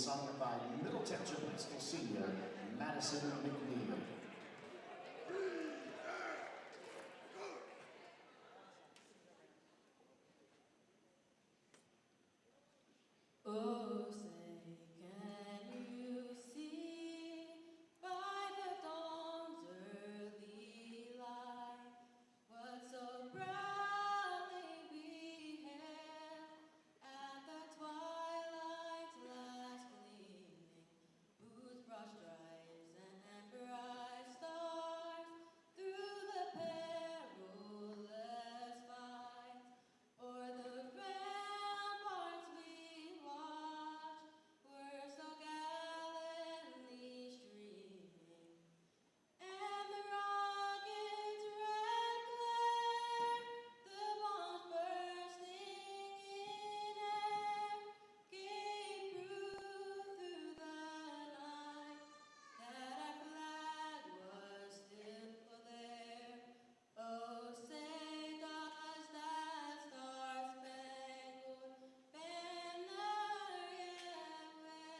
sung by Middle Township High School senior Madison McNeil. Oh, say, can you see by the dawn's early light what so proudly we hailed at the twilight's last gleaming, whose broad stripes and bright stars through the perilous fight o'er the ramparts we watched were so gallantly streaming, and the rocket's red glare, the bombs bursting in air, gave proof through the night that our flag was still there. Oh, say does that star-spangled banner yet wave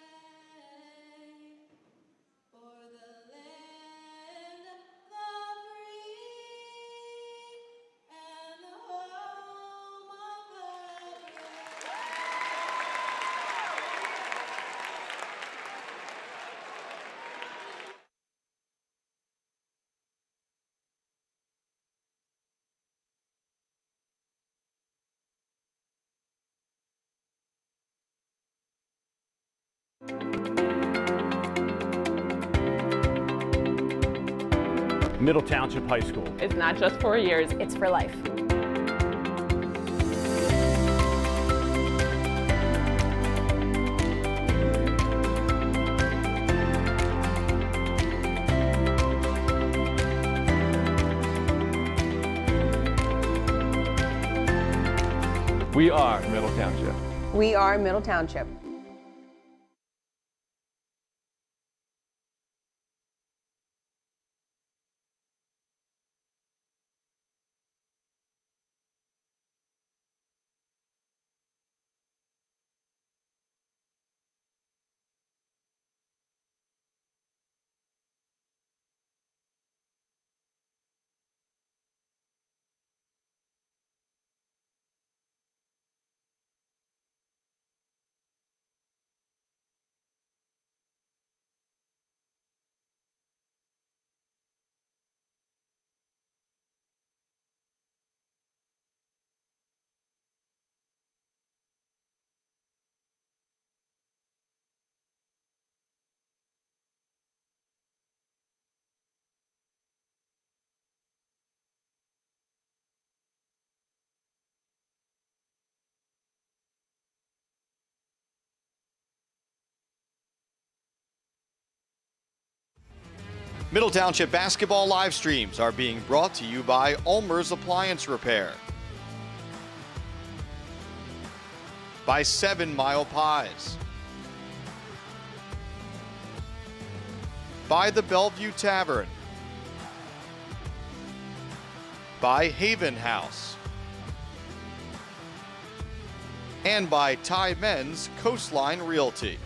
o'er the land of the free and the home of the Middle Township High School. It's not just 4 years, It's for life. We are Middle Township. We are Middle Township. Middle Township basketball live streams are being brought to you by ULMER'S Appliance Repair, by 7 Mile Pies, by the Bellevue Tavern, by Haven House, and by MENZ Coastline Realty.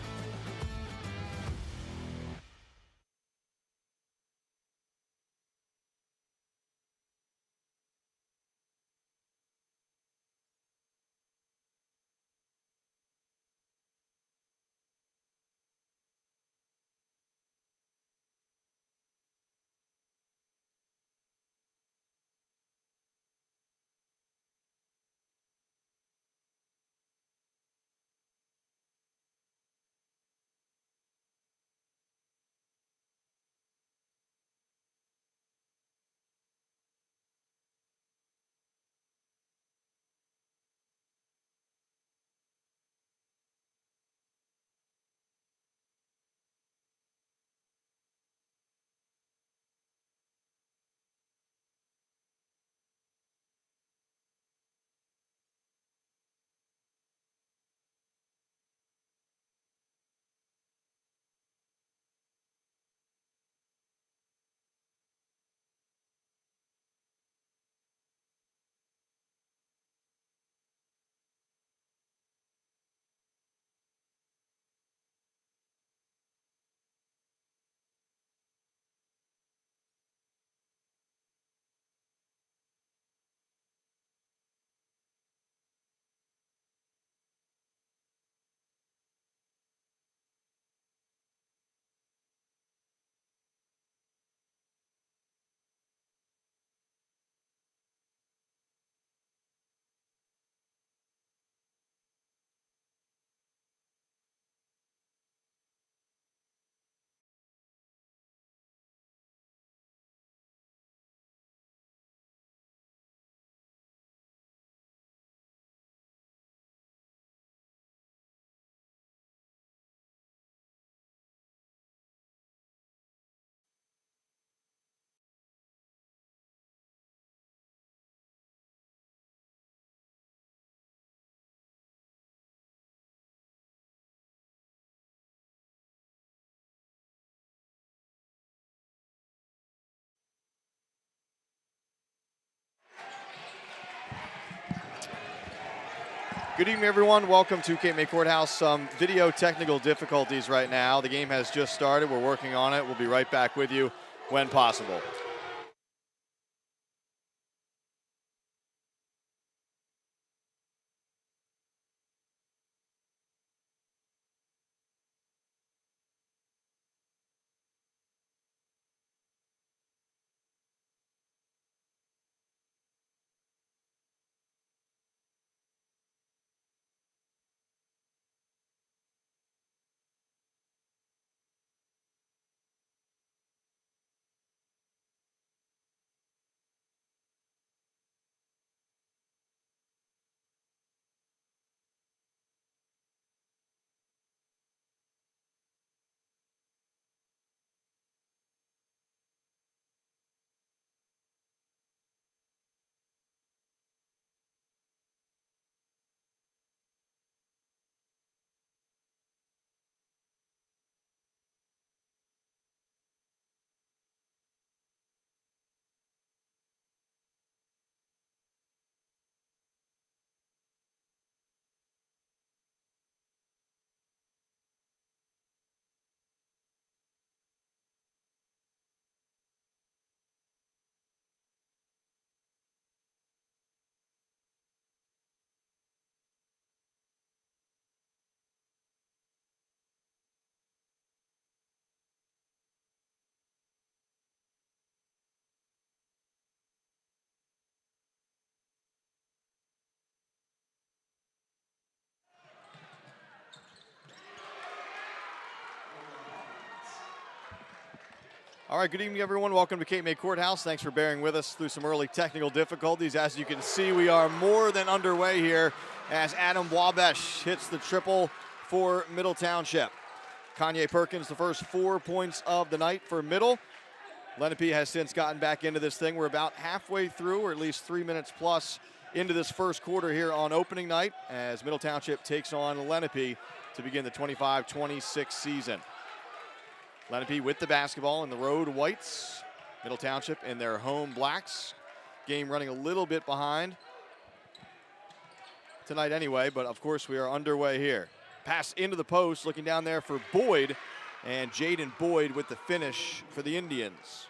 Good evening, everyone. Welcome to Cape May Courthouse. Some video technical difficulties right now. The game has just started. We're working on it. We'll be right back with you when possible. All right, good evening, everyone. Welcome to Cape May Courthouse. Thanks for bearing with us through some early technical difficulties. As you can see, we are more than underway here as Adam Wabash hits the triple for Middle Township. Kanye Perkins, the first 4 points of the night for Middle. Lenape has since gotten back into this thing. We're about halfway through, or at least 3 minutes plus into this first quarter here on opening night as Middle Township takes on Lenape to begin the 25-26 season. Lenape with the basketball in the road whites. Middle Township in their home blacks. Game running a little bit behind tonight anyway, but of course we are underway here. Pass into the post, looking down there for Boyd, and Jaden Boyd with the finish for the Indians.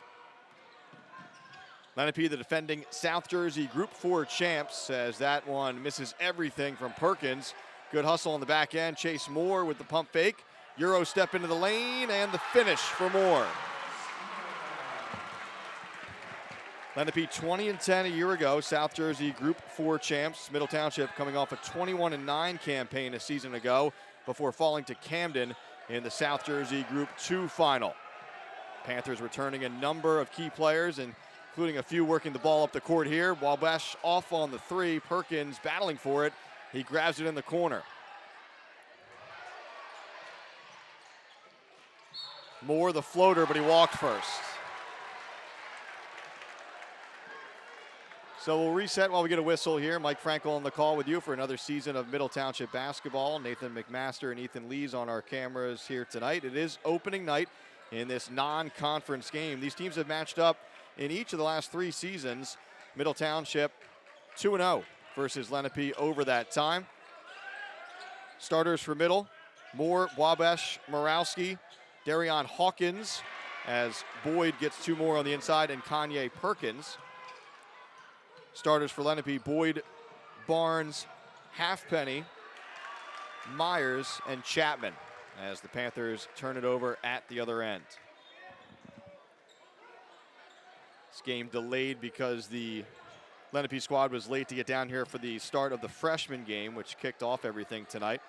Lenape, the defending South Jersey Group 4 champs, as that one misses everything from Perkins. Good hustle on the back end. Chase Moore with the pump fake. Euro step into the lane, and the finish for Moore. Lenape 20-10 a year ago, South Jersey Group 4 champs. Middle Township coming off a 21-9 campaign a season ago before falling to Camden in the South Jersey Group 2 final. Panthers returning a number of key players, including a few working the ball up the court here. Wabash off on the three. Perkins battling for it. He grabs it in the corner. Moore the floater, but he walked first. So we'll reset while we get a whistle here. Mike Frankel on the call with you for another season of Middle Township basketball. Nathan McMaster and Ethan Lees on our cameras here tonight. It is opening night in this non-conference game. These teams have matched up in each of the last 3 seasons. Middle Township 2-0 versus Lenape over that time. Starters for Middle: Moore, Wabash, Morawski, Darion Hawkins, as Boyd gets 2 more on the inside, and Kanye Perkins. Starters for Lenape: Boyd, Barnes, Halfpenny, Myers, and Chapman, as the Panthers turn it over at the other end. This game delayed because the Lenape squad was late to get down here for the start of the freshman game, which kicked off everything tonight.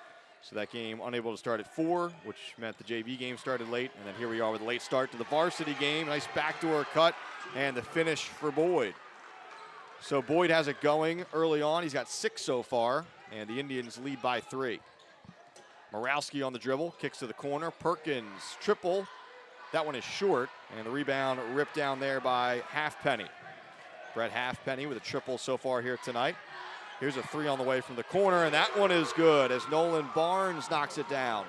So that game unable to start at 4, which meant the JV game started late. And then here we are with a late start to the varsity game. Nice backdoor cut and the finish for Boyd. So Boyd has it going early on. He's got 6 so far, and the Indians lead by 3. Morawski on the dribble, kicks to the corner. Perkins triple. That one is short, and the rebound ripped down there by Halfpenny. Brett Halfpenny with a triple so far here tonight. Here's a 3 on the way from the corner, and that one is good as Nolan Barnes knocks it down.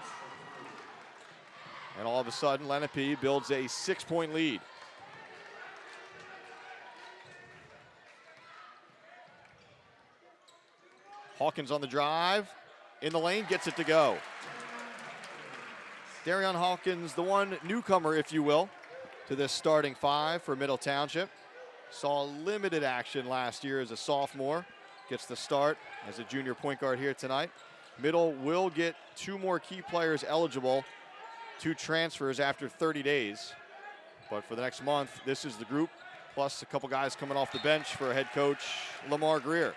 And all of a sudden, Lenape builds a 6-point lead. Hawkins on the drive, in the lane, gets it to go. Darion Hawkins, the one newcomer, if you will, to this starting five for Middle Township. Saw limited action last year as a sophomore. Gets the start as a junior point guard here tonight. Middle will get 2 more key players eligible, 2 transfers after 30 days. But for the next month, this is the group, plus a couple guys coming off the bench for head coach Lamar Greer.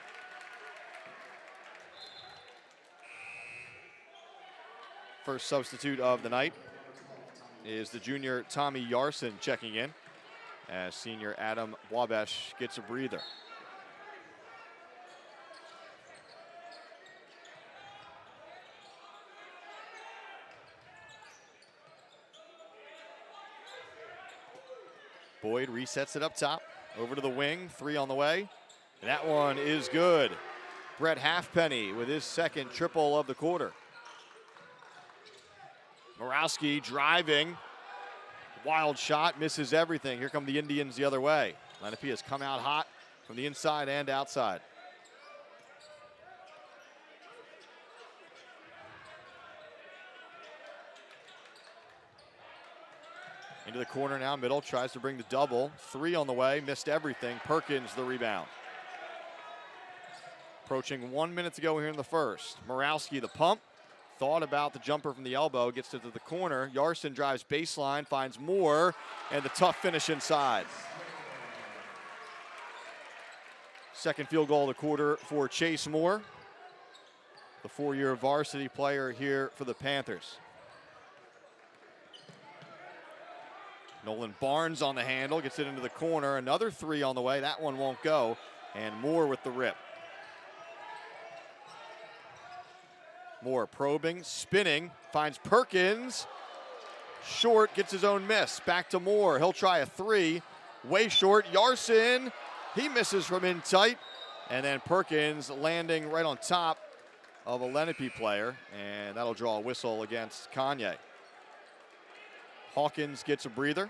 First substitute of the night is the junior Tommy Yarson checking in as senior Adam Wabash gets a breather. Boyd resets it up top, over to the wing, 3 on the way. And that one is good. Brett Halfpenny with his second triple of the quarter. Morawski driving, wild shot, misses everything. Here come the Indians the other way. Lenape has come out hot from the inside and outside. Into the corner now, Middle tries to bring the double. 3 on the way, missed everything. Perkins the rebound. Approaching 1 minute to go here in the first. Morawski the pump. Thought about the jumper from the elbow, gets it to the corner. Yarson drives baseline, finds Moore, and the tough finish inside. Second field goal of the quarter for Chase Moore, the 4-year varsity player here for the Panthers. Nolan Barnes on the handle, gets it into the corner. Another 3 on the way, that one won't go. And Moore with the rip. Moore probing, spinning, finds Perkins. Short, gets his own miss. Back to Moore, he'll try a 3. Way short, Yarson, he misses from in tight. And then Perkins landing right on top of a Lenape player, and that'll draw a whistle against Kanye. Hawkins gets a breather.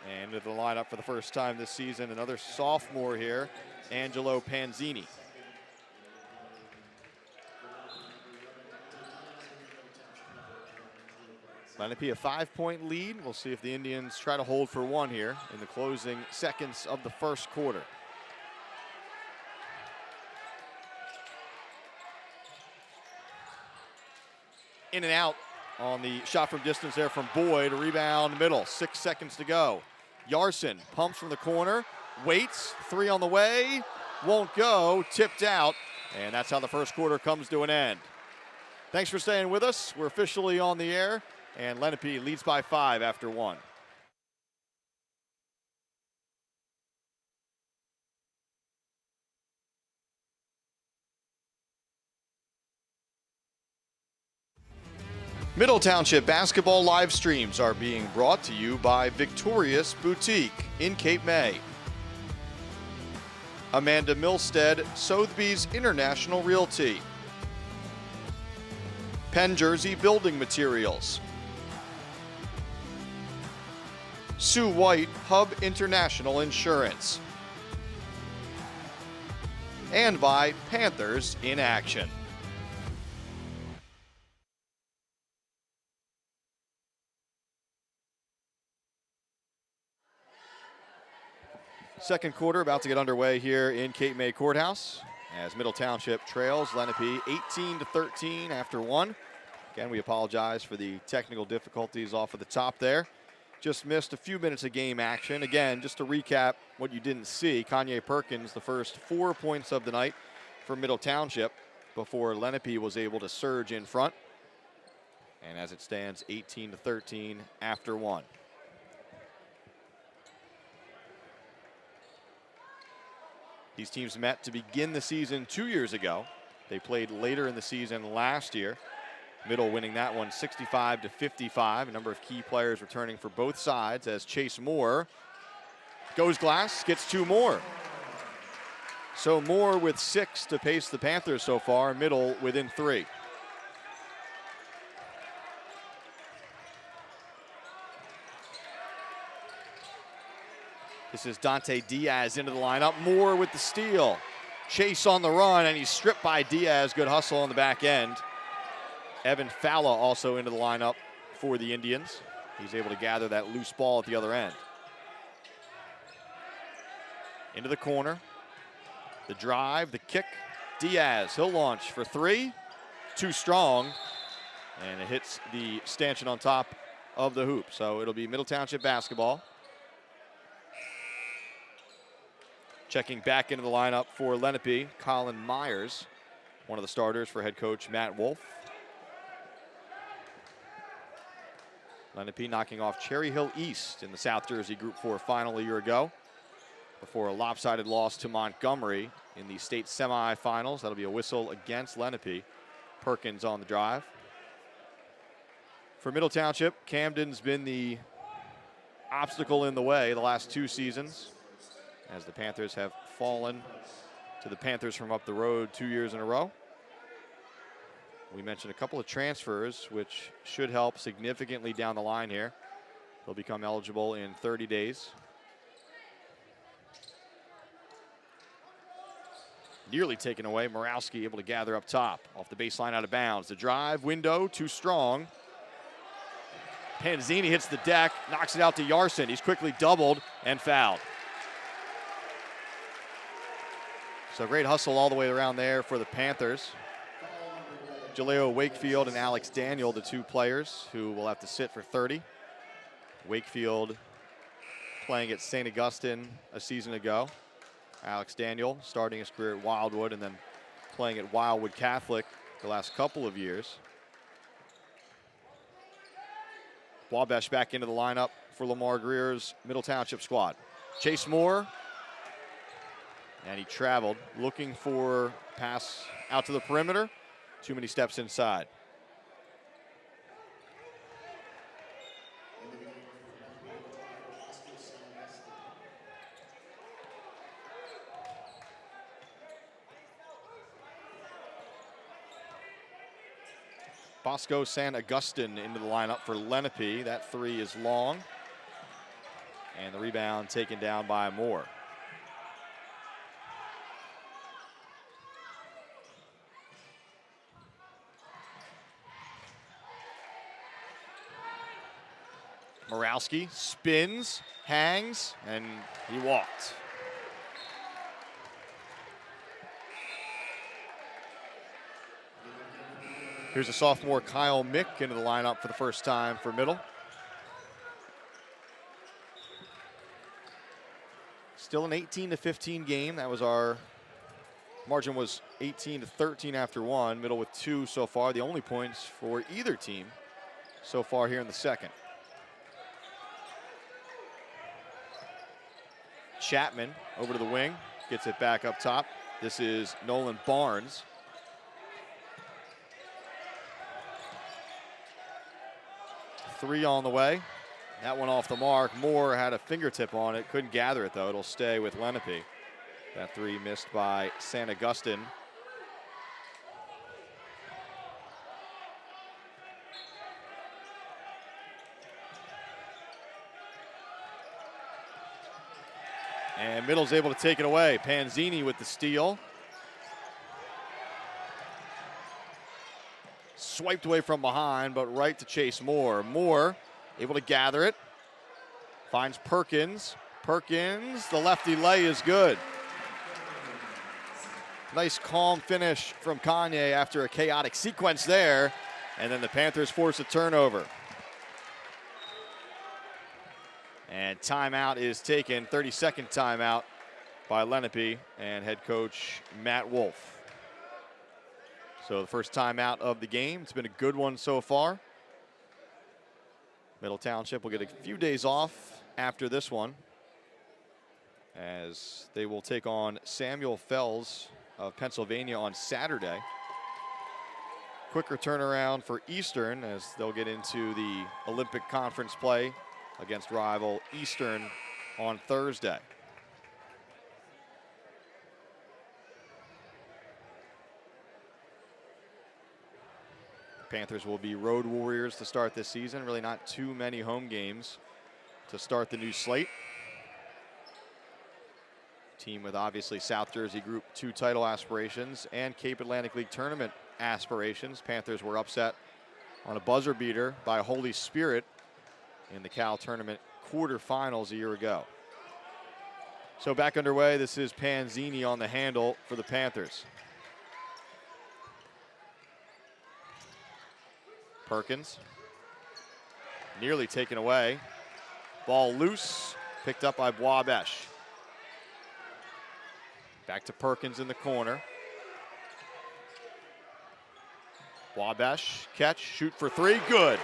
And into the lineup for the first time this season, another sophomore here, Angelo Panzini. Lenape a 5-point lead. We'll see if the Indians try to hold for 1 here in the closing seconds of the first quarter. In and out on the shot from distance there from Boyd. Rebound Middle, 6 seconds to go. Yarson pumps from the corner, waits, 3 on the way, won't go, tipped out, and that's how the first quarter comes to an end. Thanks for staying with us. We're officially on the air, and Lenape leads by 5 after 1. Middle Township basketball live streams are being brought to you by Victorious Boutique in Cape May. Amanda Milstead, Sotheby's International Realty. Penn Jersey Building Materials. Sue White, Hub International Insurance. And by Panthers in Action. Second quarter about to get underway here in Cape May Courthouse as Middle Township trails Lenape 18-13 after 1. Again, we apologize for the technical difficulties off of the top there. Just missed a few minutes of game action. Again, just to recap what you didn't see, Kanye Perkins, the first 4 points of the night for Middle Township before Lenape was able to surge in front. And as it stands, 18-13 after 1. These teams met to begin the season 2 years ago. They played later in the season last year. Middle winning that one 65-55. A number of key players returning for both sides as Chase Moore goes glass, gets 2 more. So Moore with 6 to pace the Panthers so far. Middle within 3. This is Dante Diaz into the lineup. Moore with the steal. Chase on the run, and he's stripped by Diaz. Good hustle on the back end. Evan Falla also into the lineup for the Indians. He's able to gather that loose ball at the other end. Into the corner. The drive, the kick. Diaz, he'll launch for three. Too strong. And it hits the stanchion on top of the hoop. So it'll be Middle Township basketball. Checking back into the lineup for Lenape, Colin Myers, one of the starters for head coach Matt Wolf. Lenape knocking off Cherry Hill East in the South Jersey Group 4 final a year ago before a lopsided loss to Montgomery in the state semifinals. That'll be a whistle against Lenape. Perkins on the drive. For Middle Township, Camden's been the obstacle in the way the last 2 seasons as the Panthers have fallen to the Panthers from up the road 2 years in a row. We mentioned a couple of transfers, which should help significantly down the line here. They'll become eligible in 30 days. Nearly taken away. Morawski able to gather up top. Off the baseline, out of bounds. The drive, window, too strong. Panzini hits the deck, knocks it out to Yarson. He's quickly doubled and fouled. So great hustle all the way around there for the Panthers. Jaleo Wakefield and Alex Daniel, the 2 players who will have to sit for 30. Wakefield playing at St. Augustine a season ago. Alex Daniel starting his career at Wildwood and then playing at Wildwood Catholic the last couple of years. Wabash back into the lineup for Lamar Greer's Middle Township squad. Chase Moore, and he traveled, looking for pass out to the perimeter. Too many steps inside. Bosco San Agustin into the lineup for Lenape. That 3 is long. And the rebound taken down by Moore. Morawski spins, hangs, and he walked. Here's a sophomore, Kyle Mick, into the lineup for the first time for Middle. Still an 18-15 game. That was our margin, was 18-13 after 1. Middle with 2 so far. The only points for either team so far here in the second. Chapman over to the wing, gets it back up top. This is Nolan Barnes. Three on the way. That one off the mark. Moore had a fingertip on it, couldn't gather it though. It'll stay with Lenape. That 3 missed by San Agustin. And Middle's able to take it away. Panzini with the steal. Swiped away from behind, but right to Chase Moore. Moore able to gather it. Finds Perkins. Perkins, the lefty lay is good. Nice calm finish from Kanye after a chaotic sequence there. And then the Panthers force a turnover. And timeout is taken, 32nd timeout by Lenape and head coach Matt Wolf. So the first timeout of the game. It's been a good one so far. Middle Township will get a few days off after this one as they will take on Samuel Fells of Pennsylvania on Saturday. Quicker turnaround for Eastern as they'll get into the Olympic Conference play against rival Eastern on Thursday. Panthers will be road warriors to start this season. Really not too many home games to start the new slate. Team with obviously South Jersey Group 2 title aspirations and Cape Atlantic League tournament aspirations. Panthers were upset on a buzzer beater by Holy Spirit in the Cal tournament quarterfinals a year ago. So back underway, this is Panzini on the handle for the Panthers. Perkins, nearly taken away. Ball loose, picked up by Wabash. Back to Perkins in the corner. Wabash, catch, shoot for 3, good.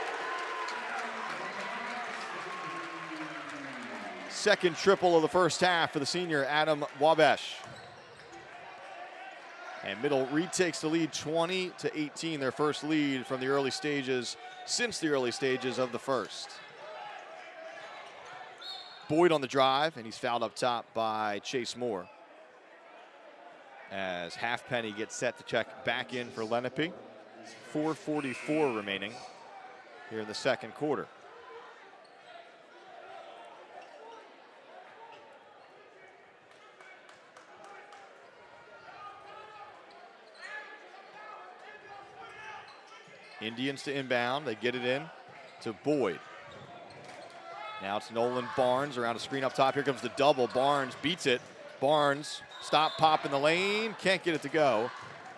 Second triple of the first half for the senior, Adam Wabash. And Middle retakes the lead 20-18, their first lead from the early stages, since the early stages of the first. Boyd on the drive, and he's fouled up top by Chase Moore. As Halfpenny gets set to check back in for Lenape. 4:44 remaining here in the second quarter. Indians to inbound, they get it in to Boyd. Now it's Nolan Barnes around a screen up top. Here comes the double. Barnes beats it. Barnes, stop, pop in the lane. Can't get it to go,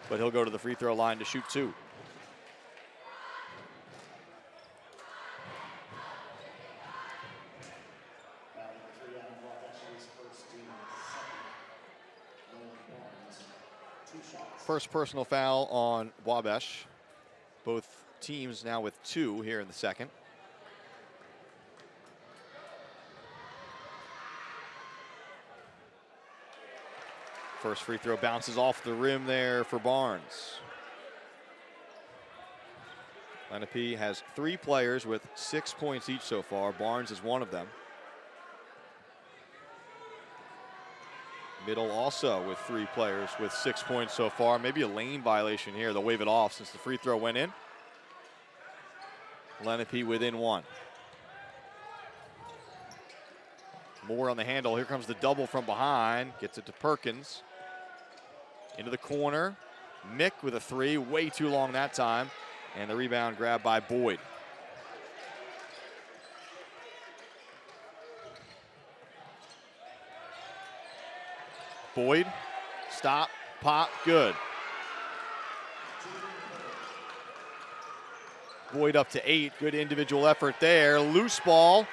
but he'll go to the free throw line to shoot 2. First personal foul on Wabash. Both teams now with 2 here in the second. First free throw bounces off the rim there for Barnes. Lenape has 3 players with 6 points each so far. Barnes is one of them. Middle also with 3 players with 6 points so far. Maybe a lane violation here. They'll wave it off since the free throw went in. Lenape within 1. Moore on the handle. Here comes the double from behind. Gets it to Perkins. Into the corner. Mick with a 3. Way too long that time. And the rebound grabbed by Boyd. Boyd, stop, pop, good. Boyd up to 8, good individual effort there. Loose ball,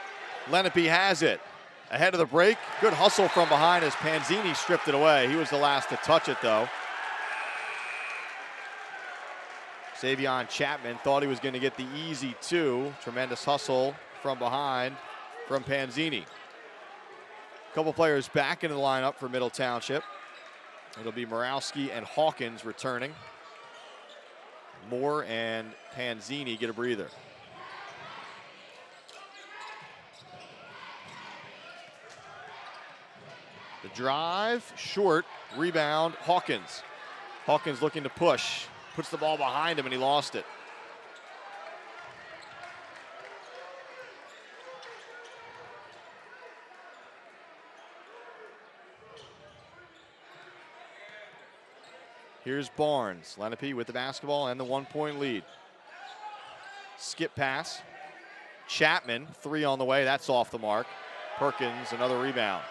Lenape has it. Ahead of the break, good hustle from behind as Panzini stripped it away. He was the last to touch it though. Savion Chapman thought he was going to get the easy 2. Tremendous hustle from behind from Panzini. Couple players back into the lineup for Middle Township. It'll be Morawski and Hawkins returning. Moore and Panzini get a breather. The drive, short, rebound, Hawkins. Hawkins looking to push, puts the ball behind him and he lost it. Here's Barnes. Lenape with the basketball and the 1-point lead. Skip pass. Chapman, 3 on the way. That's off the mark. Perkins, another rebound.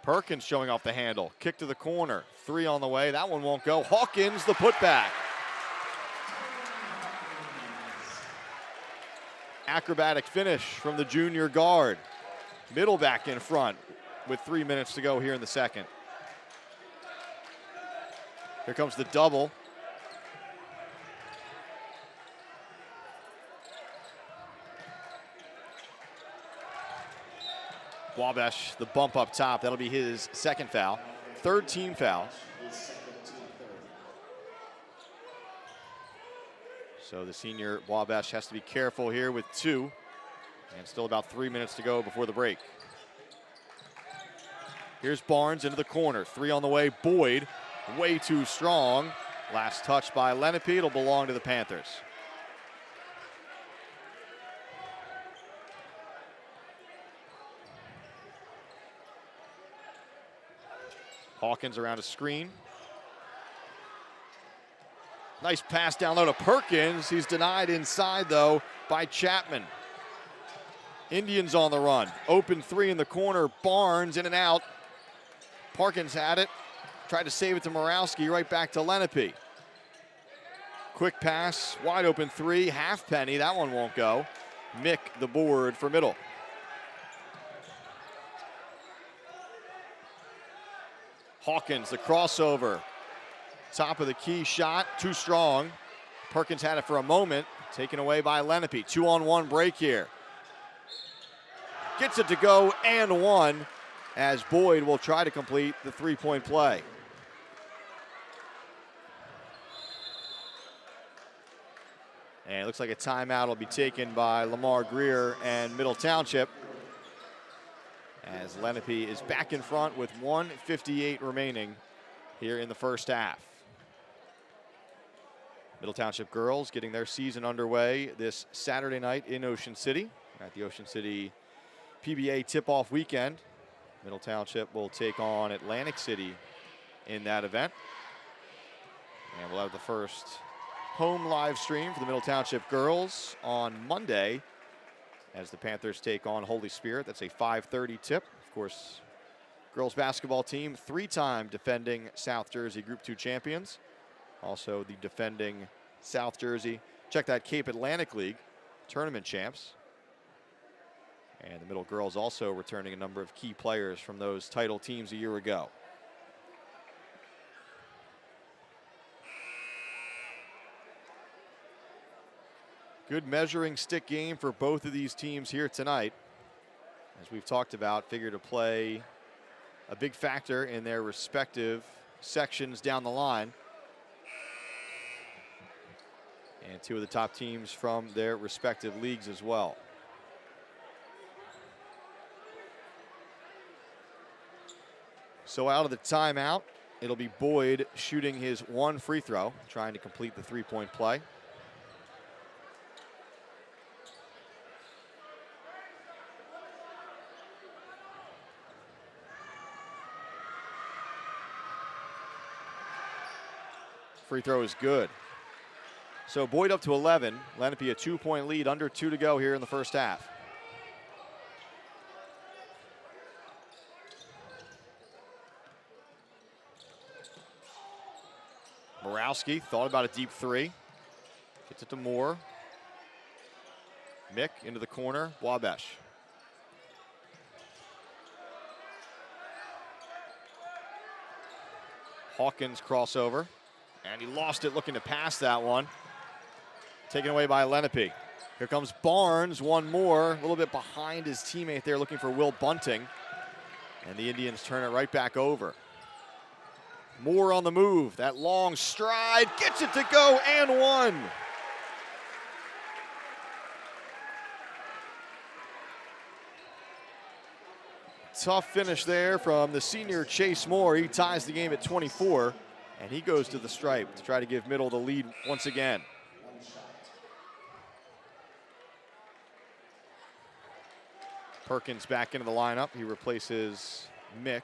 Perkins showing off the handle. Kick to the corner. 3 on the way. That one won't go. Hawkins, the putback. Acrobatic finish from the junior guard. Middle back in front with 3 minutes to go here in the second. Here comes the double. Wabash, the bump up top. That'll be his second foul. 3rd team foul. So the senior Wabash has to be careful here with 2. And still about 3 minutes to go before the break. Here's Barnes into the corner. 3 on the way. Boyd, way too strong. Last touch by Lenape. It'll belong to the Panthers. Hawkins around a screen. Nice pass down low to Perkins. He's denied inside, though, by Chapman. Indians on the run. Open three in the corner. Barnes in and out. Perkins had it. Tried to save it to Morawski. Right back to Lenape. Quick pass. Wide open three. Halfpenny. That one won't go. Mick the board for middle. Hawkins, the crossover. Top of the key shot, too strong. Perkins had it for a moment, taken away by Lenape. 2-on-1 break here. Gets it to go and one, as Boyd will try to complete the three-point play. And it looks like a timeout will be taken by Lamar Greer and Middle Township, as Lenape is back in front with 1:58 remaining here in the first half. Middle Township girls getting their season underway this Saturday night in Ocean City at the Ocean City PBA tip-off weekend. Middle Township will take on Atlantic City in that event. And we'll have the first home live stream for the Middle Township girls on Monday as the Panthers take on Holy Spirit. That's a 5:30 tip. Of course, girls basketball team, three-time defending South Jersey Group 2 champions. Also the defending South Jersey, check that, Cape Atlantic League tournament champs. And the middle girls also returning a number of key players from those title teams a year ago. Good measuring stick game for both of these teams here tonight. As we've talked about, figure to play a big factor in their respective sections down the line. And two of the top teams from their respective leagues as well. So out of the timeout, it'll be Boyd shooting his one free throw, trying to complete the three-point play. Free throw is good. So Boyd up to 11. Lenape a 2-point lead, under 2 to go here in the first half. Morawski thought about a deep three. Gets it to Moore. Mick into the corner. Wabash. Hawkins crossover. And he lost it looking to pass that one. Taken away by Lenape. Here comes Barnes, one more. A little bit behind his teammate there, looking for Will Bunting. And the Indians turn it right back over. Moore on the move. That long stride gets it to go and one. Tough finish there from the senior Chase Moore. He ties the game at 24. And he goes to the stripe to try to give Middle the lead once again. Perkins back into the lineup. He replaces Mick.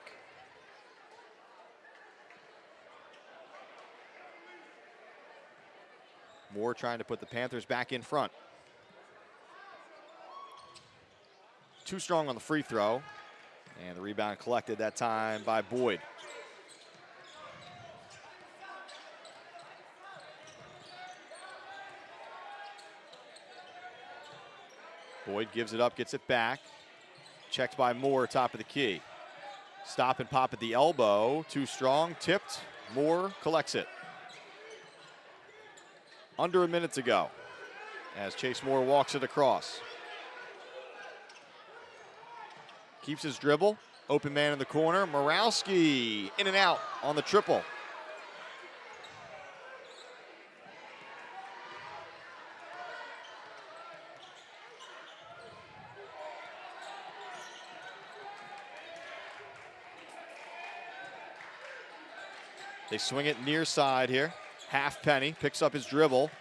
Moore trying to put the Panthers back in front. Too strong on the free throw. And the rebound collected that time by Boyd. Boyd gives it up, gets it back. Checked by Moore, top of the key. Stop and pop at the elbow. Too strong, tipped. Moore collects it. Under a minute to go as Chase Moore walks it across. Keeps his dribble. Open man in the corner. Morawski in and out on the triple. They swing it near side here. Halfpenny picks up his dribble.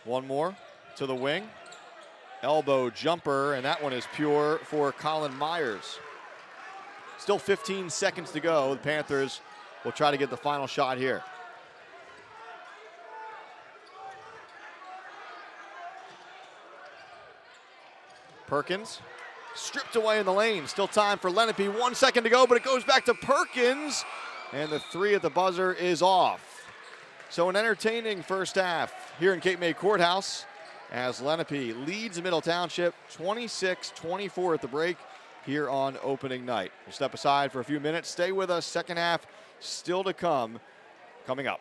One more to the wing. Elbow jumper, and that one is pure for Colin Myers. Still 15 seconds to go. The Panthers will try to get the final shot here. Perkins stripped away in the lane. Still time for Lenape. 1 second to go, but it goes back to Perkins. And the three at the buzzer is off. So an entertaining first half here in Cape May Courthouse as Lenape leads Middle Township 26-24 at the break here on opening night. We'll step aside for a few minutes. Stay with us. Second half still to come, coming up.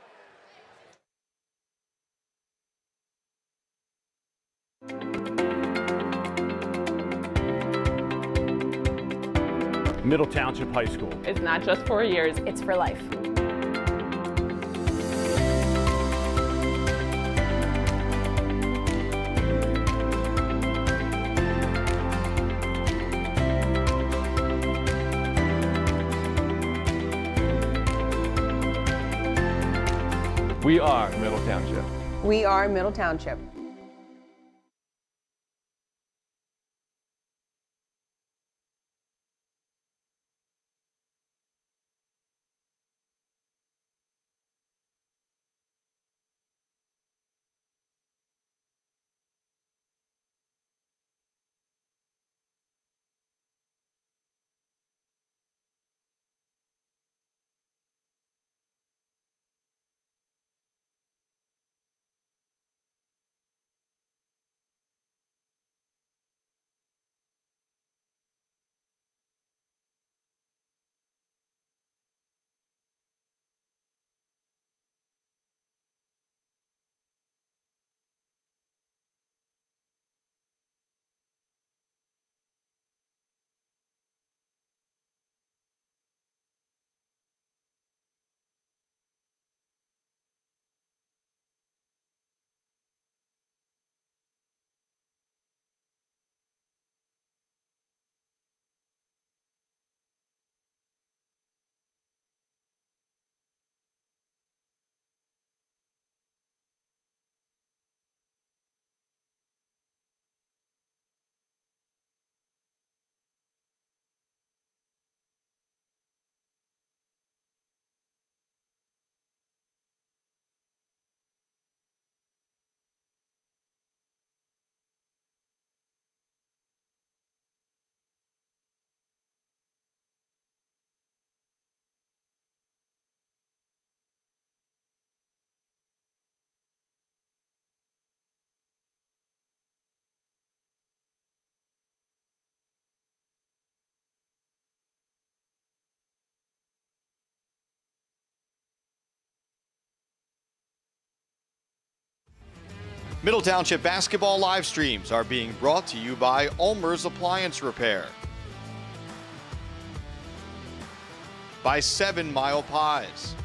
Middle Township High School. It's not just 4 years, it's for life. We are Middle Township. We are Middle Township. Middle Township basketball live streams are being brought to you by ULMER'S Appliance Repair, by 7 Mile Pies,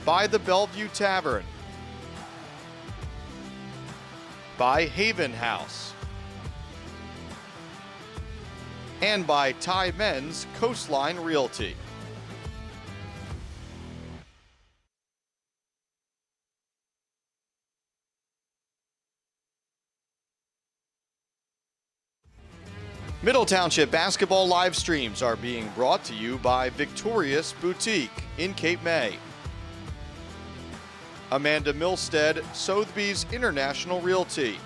by the Bellevue Tavern, by Haven House, and by MENZ Coastline Realty. Middle Township basketball live streams are being brought to you by Victorious Boutique in Cape May, Amanda Milstead, Sotheby's International Realty,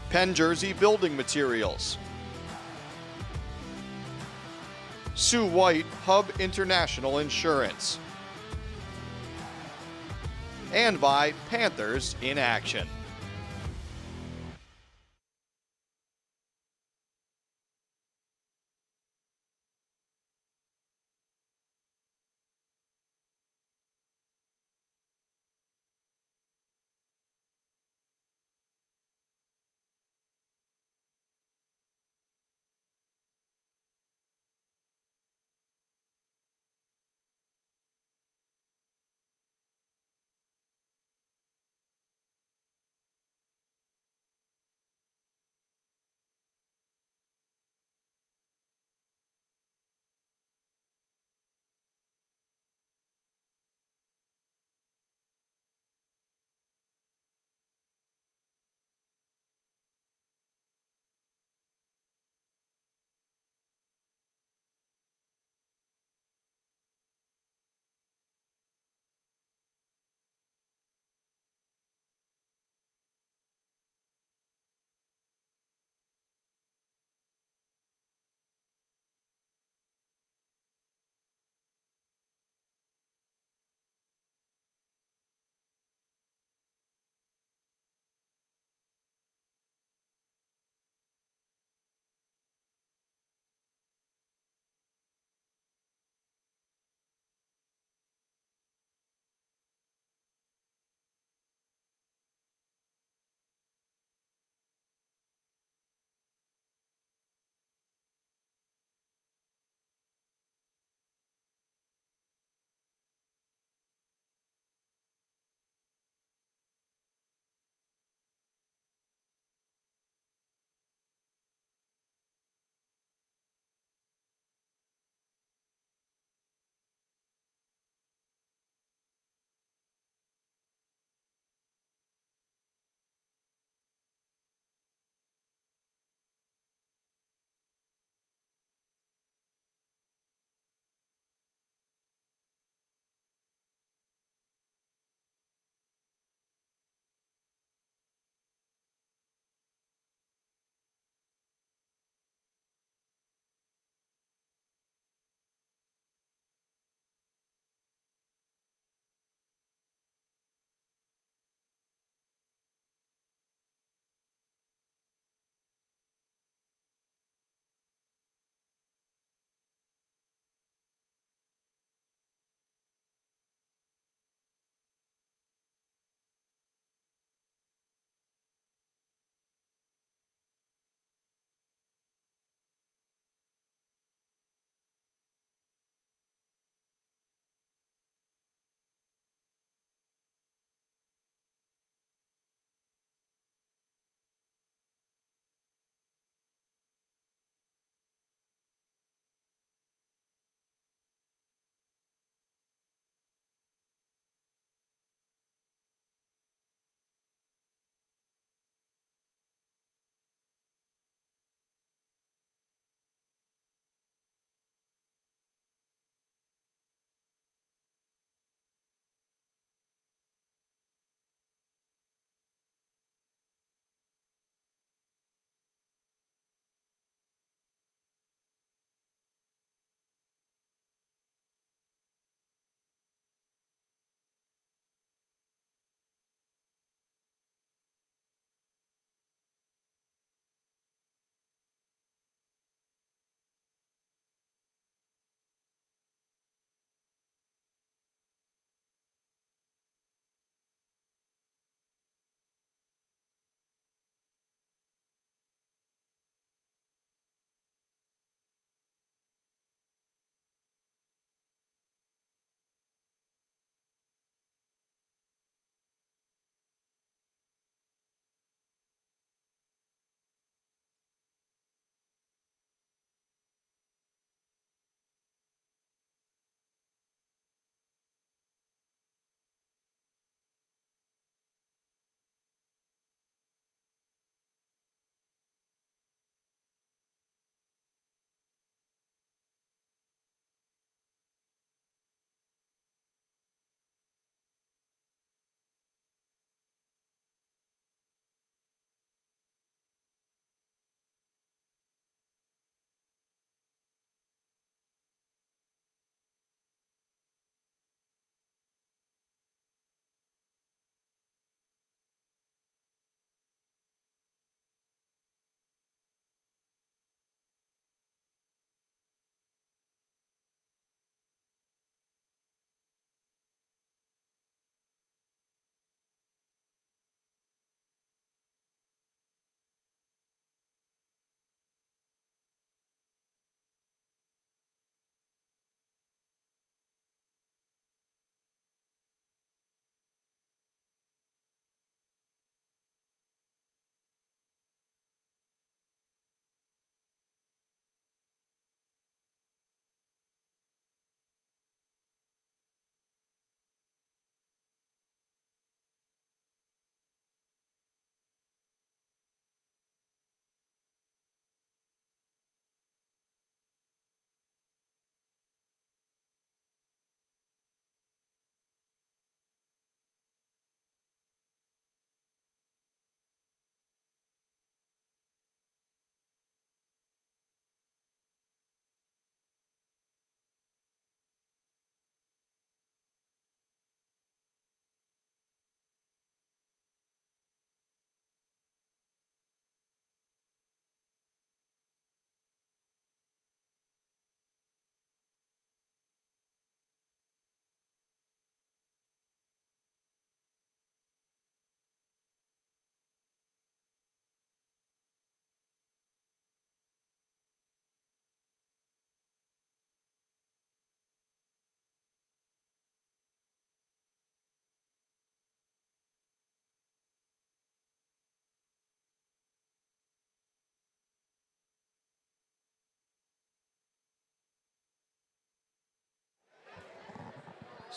Penn Jersey Building Materials, Sue White Hub International Insurance, and by Panthers in Action.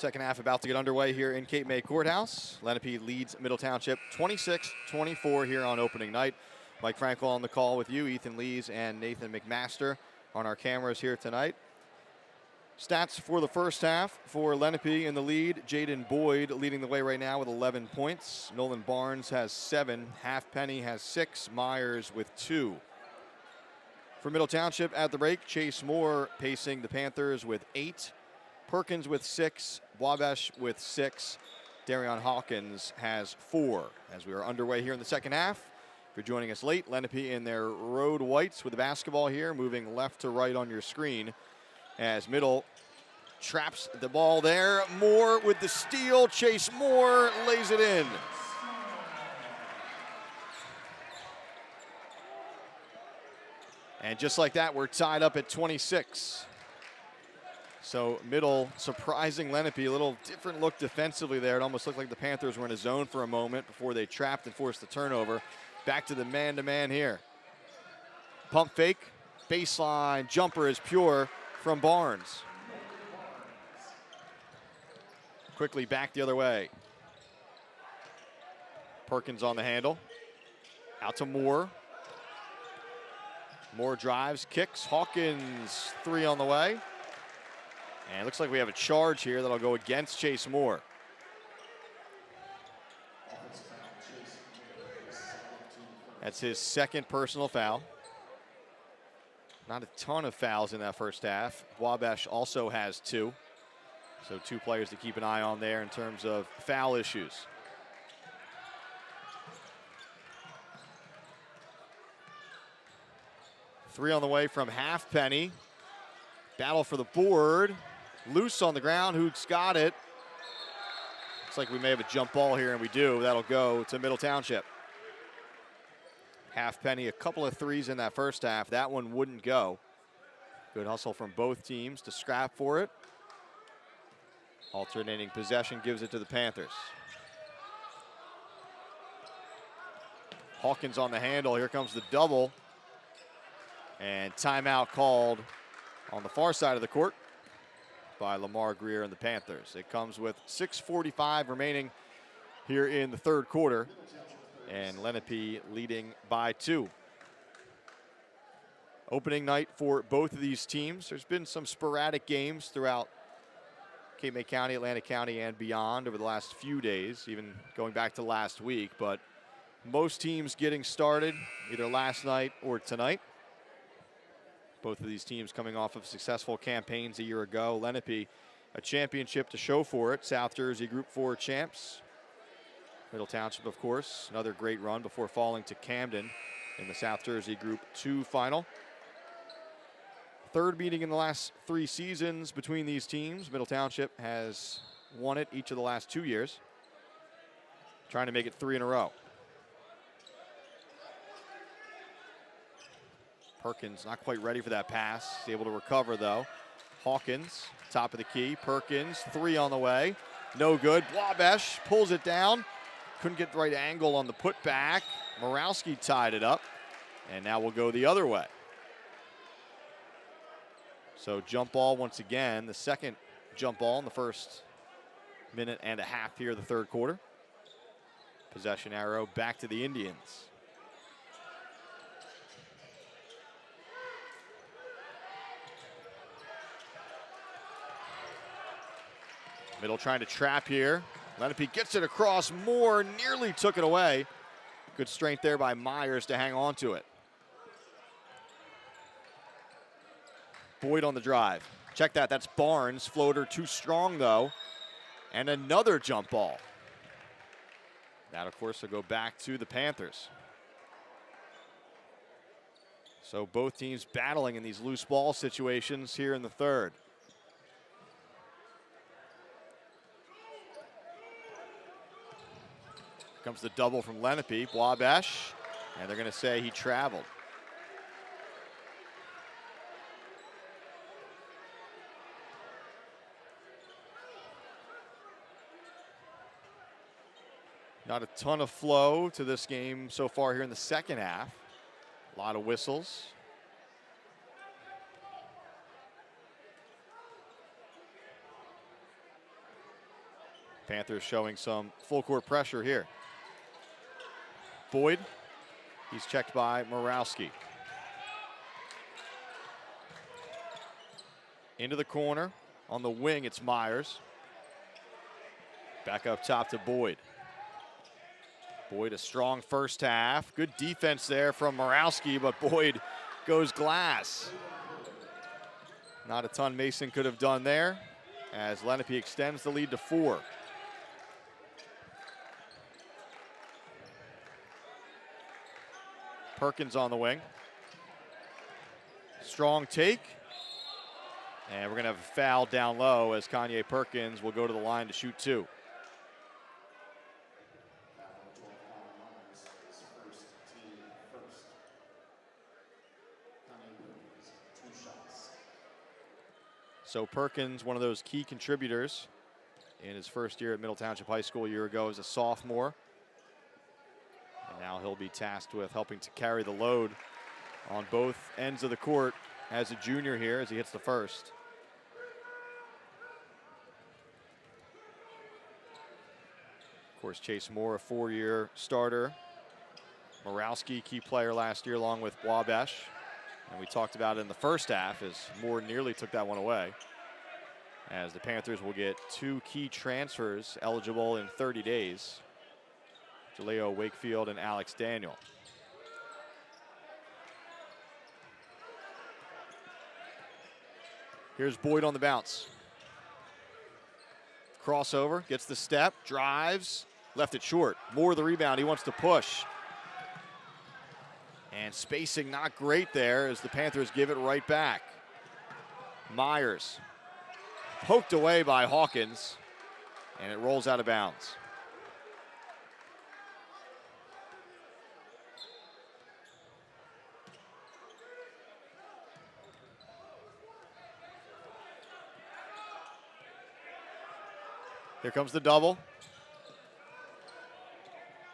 Second half about to get underway here in Cape May Courthouse. Lenape leads Middle Township 26-24 here on opening night. Mike Frankel on the call with you, Ethan Lees and Nathan McMaster on our cameras here tonight. Stats for the first half for Lenape in the lead. Jaden Boyd leading the way right now with 11 points. Nolan Barnes has 7. Halfpenny has 6. Myers with 2. For Middle Township at the break, Chase Moore pacing the Panthers with 8. Perkins with 6. Wabash with 6. Darion Hawkins has 4. As we are underway here in the second half. If you're joining us late, Lenape in their road whites with the basketball here, moving left to right on your screen. As Middle traps the ball there. Moore with the steal. Chase Moore lays it in. And just like that, we're tied up at 26. So Middle surprising Lenape, a little different look defensively there. It almost looked like the Panthers were in a zone for a moment before they trapped and forced the turnover. Back to the man-to-man here. Pump fake, baseline, jumper is pure from Barnes. Quickly back the other way. Perkins on the handle. Out to Moore. Moore drives, kicks. Hawkins, 3 on the way. And it looks like we have a charge here that'll go against Chase Moore. That's his second personal foul. Not a ton of fouls in that first half. Wabash also has 2. So 2 players to keep an eye on there in terms of foul issues. Three on the way from Halfpenny. Battle for the board. Loose on the ground. Who's got it? Looks like we may have a jump ball here, and we do. That'll go to Middle Township. Halfpenny, a couple of threes in that first half. That one wouldn't go. Good hustle from both teams to scrap for it. Alternating possession gives it to the Panthers. Hawkins on the handle. Here comes the double. And timeout called on the far side of the court by Lamar Greer and the Panthers. It comes with 6:45 remaining here in the third quarter. And Lenape leading by 2. Opening night for both of these teams. There's been some sporadic games throughout Cape May County, Atlantic County, and beyond over the last few days, even going back to last week. But most teams getting started either last night or tonight. Both of these teams coming off of successful campaigns a year ago. Lenape, a championship to show for it. South Jersey Group 4 champs. Middle Township, of course, another great run before falling to Camden in the South Jersey Group 2 final. Third meeting in the last 3 seasons between these teams. Middle Township has won it each of the last 2 years. Trying to make it 3 in a row. Perkins not quite ready for that pass. He's able to recover, though. Hawkins, top of the key. Perkins, 3 on the way. No good. Wabash pulls it down. Couldn't get the right angle on the putback. Morawski tied it up. And now we'll go the other way. So jump ball once again. The second jump ball in the first minute and a half here, the third quarter. Possession arrow back to the Indians. Middle trying to trap here. Lenape gets it across. Moore nearly took it away. Good strength there by Myers to hang on to it. Boyd on the drive. Check that, that's Barnes. Floater too strong though. And another jump ball. That of course will go back to the Panthers. So both teams battling in these loose ball situations here in the third. Comes the double from Lenape, Wabash, and they're going to say he traveled. Not a ton of flow to this game so far here in the second half. A lot of whistles. Panthers showing some full court pressure here. Boyd, he's checked by Morawski. Into the corner. On the wing, it's Myers. Back up top to Boyd. Boyd, a strong first half. Good defense there from Morawski, but Boyd goes glass. Not a ton Mason could have done there as Lenape extends the lead to 4. Perkins on the wing. Strong take. And we're going to have a foul down low as Kanye Perkins will go to the line to shoot 2. So Perkins, one of those key contributors in his first year at Middle Township High School a year ago as a sophomore. And now he'll be tasked with helping to carry the load on both ends of the court as a junior here as he hits the first. Of course, Chase Moore, a 4-year starter. Morawski, key player last year along with Wabash. And we talked about it in the first half as Moore nearly took that one away. As the Panthers will get 2 key transfers eligible in 30 days. Jaleo Wakefield and Alex Daniel. Here's Boyd on the bounce. Crossover, gets the step, drives, left it short. Moore the rebound, he wants to push. And spacing not great there as the Panthers give it right back. Myers poked away by Hawkins, and it rolls out of bounds. Here comes the double.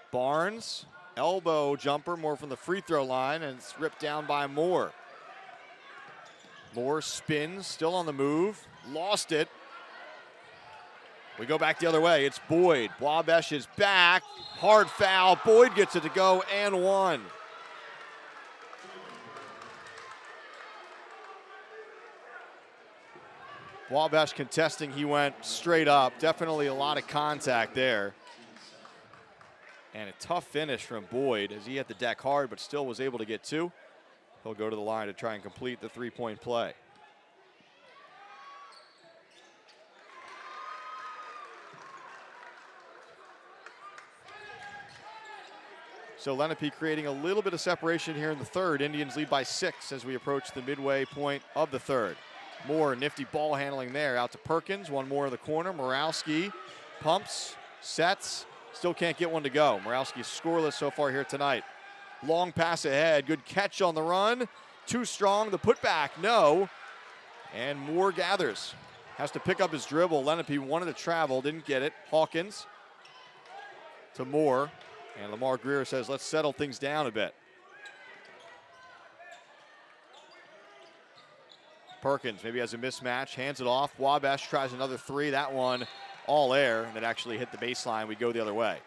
Barnes. Elbow jumper, more from the free throw line, and it's ripped down by Moore. Moore spins, still on the move, lost it. We go back the other way, it's Boyd. Wabash is back, hard foul, Boyd gets it to go and 1. Wabash contesting, he went straight up, definitely a lot of contact there. And a tough finish from Boyd as he hit the deck hard, but still was able to get 2. He'll go to the line to try and complete the 3-point play. So Lenape creating a little bit of separation here in the third. Indians lead by 6 as we approach the midway point of the third. More nifty ball handling there. Out to Perkins, one more in the corner. Morawski pumps, sets. Still can't get one to go. Morawski scoreless so far here tonight. Long pass ahead. Good catch on the run. Too strong. The putback, no. And Moore gathers. Has to pick up his dribble. Lenape wanted to travel, didn't get it. Hawkins to Moore. And Lamar Greer says, let's settle things down a bit. Perkins maybe has a mismatch. Hands it off. Wabash tries another 3. That one all air, and it actually hit the baseline. We go the other way.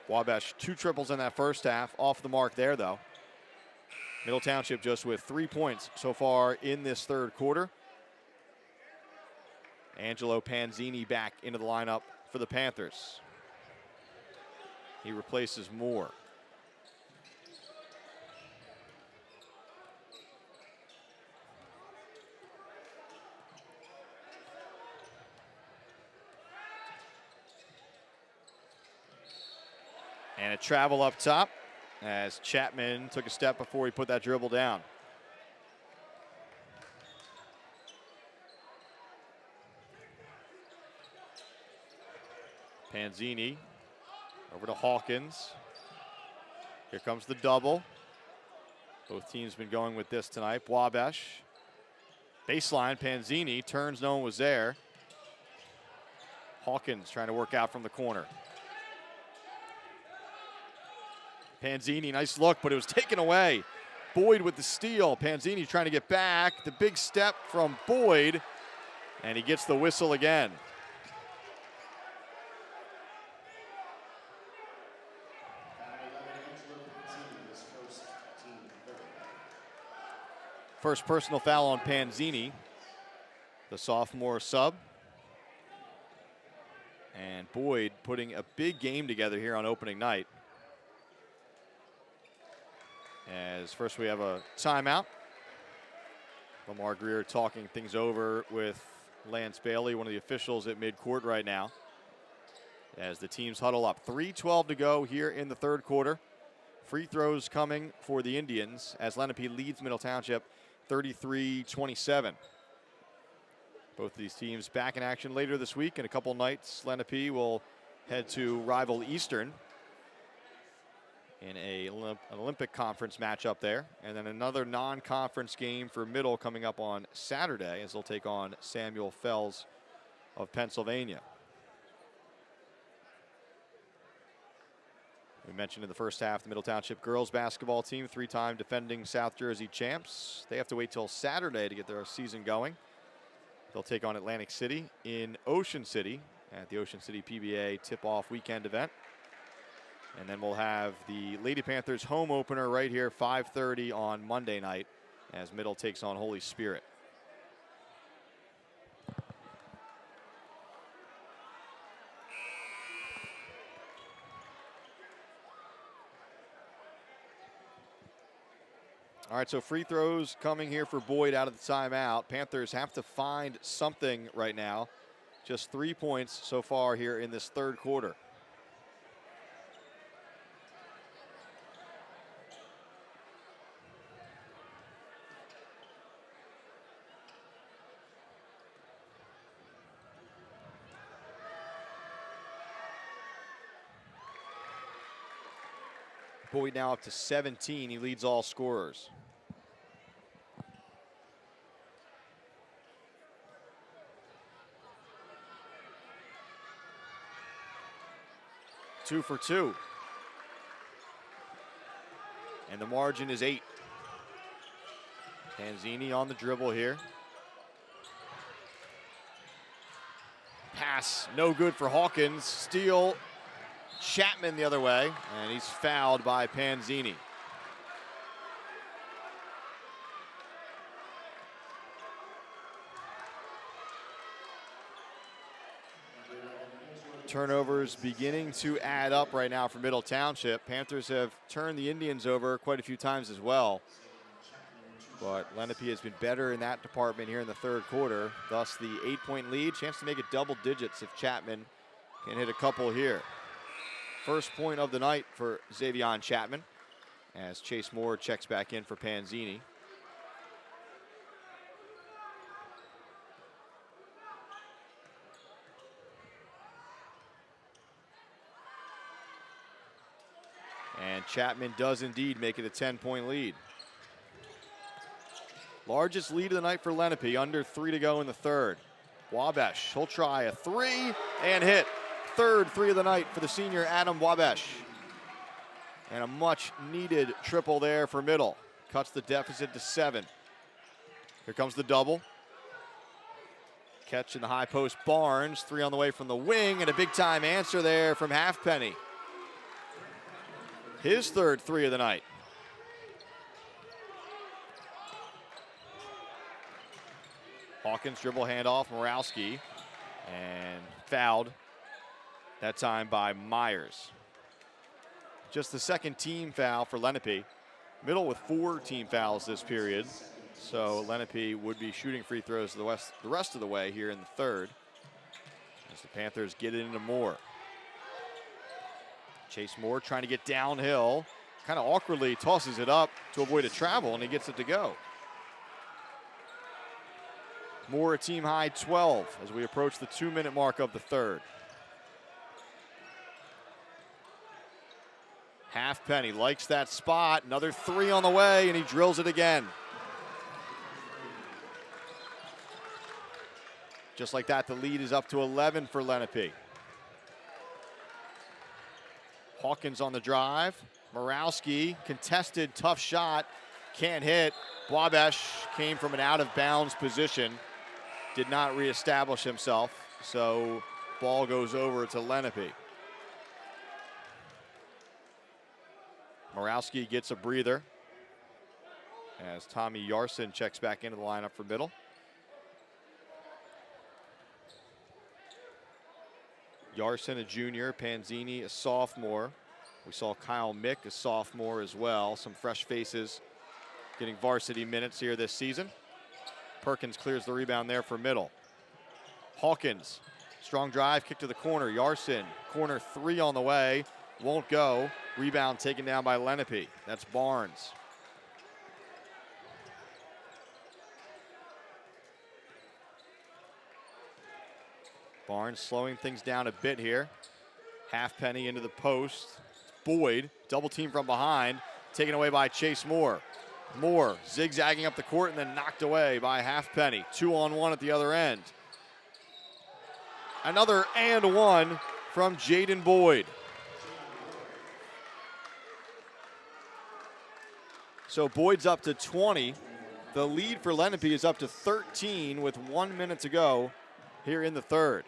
Wabash 2 triples in that first half. Off the mark there, though. Middle Township just with 3 points so far in this third quarter. Angelo Panzini back into the lineup for the Panthers. He replaces Moore. And a travel up top as Chapman took a step before he put that dribble down. Panzini over to Hawkins. Here comes the double. Both teams been going with this tonight. Wabash. Baseline, Panzini turns, no one was there. Hawkins trying to work out from the corner. Panzini, nice look, but it was taken away. Boyd with the steal. Panzini trying to get back. The big step from Boyd, and he gets the whistle again. First personal foul on Panzini, the sophomore sub. And Boyd putting a big game together here on opening night. As first we have a timeout. Lamar Greer talking things over with Lance Bailey, one of the officials at midcourt right now. As the teams huddle up. 3:12 to go here in the third quarter. Free throws coming for the Indians as Lenape leads Middle Township 33-27. Both of these teams back in action later this week. In a couple nights, Lenape will head to rival Eastern in an Olympic Conference matchup there. And then another non-conference game for Middle coming up on Saturday as they'll take on Samuel Fells of Pennsylvania. We mentioned in the first half the Middle Township girls basketball team, 3-time defending South Jersey champs. They have to wait till Saturday to get their season going. They'll take on Atlantic City in Ocean City at the Ocean City PBA tip-off weekend event. And then we'll have the Lady Panthers home opener right here, 5:30 on Monday night as Middle takes on Holy Spirit. All right, so free throws coming here for Boyd out of the timeout. Panthers have to find something right now. Just 3 points so far here in this third quarter. Boyd now up to 17. He leads all scorers. Two for two. And the margin is 8. Panzini on the dribble here. Pass no good for Hawkins. Steal. Chapman the other way, and he's fouled by Panzini. Turnovers beginning to add up right now for Middle Township. Panthers have turned the Indians over quite a few times as well. But Lenape has been better in that department here in the third quarter. Thus the 8-point lead. Chance to make it double digits if Chapman can hit a couple here. First point of the night for Xavion Chapman as Chase Moore checks back in for Panzini. And Chapman does indeed make it a 10-point lead. Largest lead of the night for Lenape, under 3 to go in the third. Wabash, he'll try a 3 and hit. Third 3 of the night for the senior Adam Wabash. And a much needed triple there for Middle. Cuts the deficit to 7. Here comes the double. Catch in the high post, Barnes. 3 on the way from the wing, and a big time answer there from Halfpenny. His third 3 of the night. Hawkins dribble handoff, Morowski, and fouled. That time by Myers. Just the second team foul for Lenape. Middle with 4 team fouls this period. So Lenape would be shooting free throws the rest of the way here in the third. As the Panthers get it into Moore. Chase Moore trying to get downhill. Kind of awkwardly tosses it up to avoid a travel, and he gets it to go. Moore a team high 12 as we approach the 2-minute mark of the third. Halfpenny likes that spot. Another 3 on the way, and he drills it again. Just like that, the lead is up to 11 for Lenape. Hawkins on the drive. Morowski, contested, tough shot. Can't hit. Wabash came from an out-of-bounds position. Did not reestablish himself, so ball goes over to Lenape. Morowski gets a breather. as Tommy Yarson checks back into the lineup for middle. Yarson, a junior, Panzini, a sophomore. We saw Kyle Mick, a sophomore as well. Some fresh faces getting varsity minutes here this season. Perkins clears the rebound there for middle. Hawkins, strong drive, kick to the corner. Yarson, corner three on the way, won't go. Rebound taken down by Lenape. That's Barnes. Barnes slowing things down a bit here. Halfpenny into the post. Boyd, double team from behind, taken away by Chase Moore. Moore zigzagging up the court and then knocked away by Halfpenny. 2-on-1 at the other end. Another and one from Jaden Boyd. So Boyd's up to 20. The lead for Lenape is up to 13 with 1 minute to go here in the third,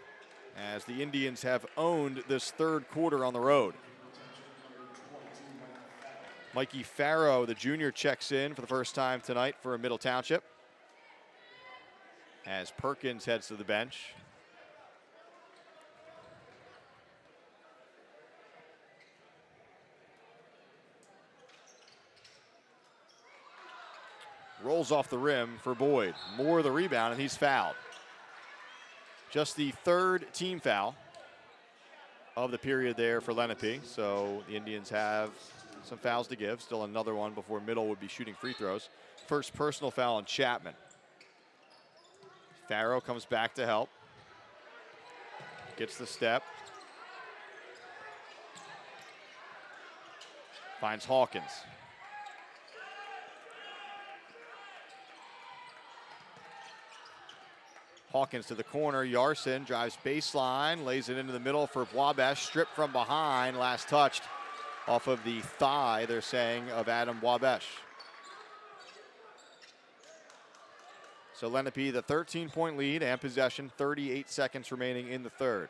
as the Indians have owned this third quarter on the road. Mikey Farrow, the junior, checks in for the first time tonight for Middle Township, as Perkins heads to the bench. Rolls off the rim for Boyd. Moore the rebound, and he's fouled. Just the third team foul of the period there for Lenape. So the Indians have some fouls to give. Still another one before middle would be shooting free throws. First personal foul on Chapman. Farrow comes back to help. Gets the step. Finds Hawkins. Hawkins to the corner. Yarson drives baseline, lays it into the middle for Wabash. Stripped from behind, last touched off of the thigh, they're saying, of Adam Wabash. So Lenape, the 13-point lead and possession, 38 seconds remaining in the third.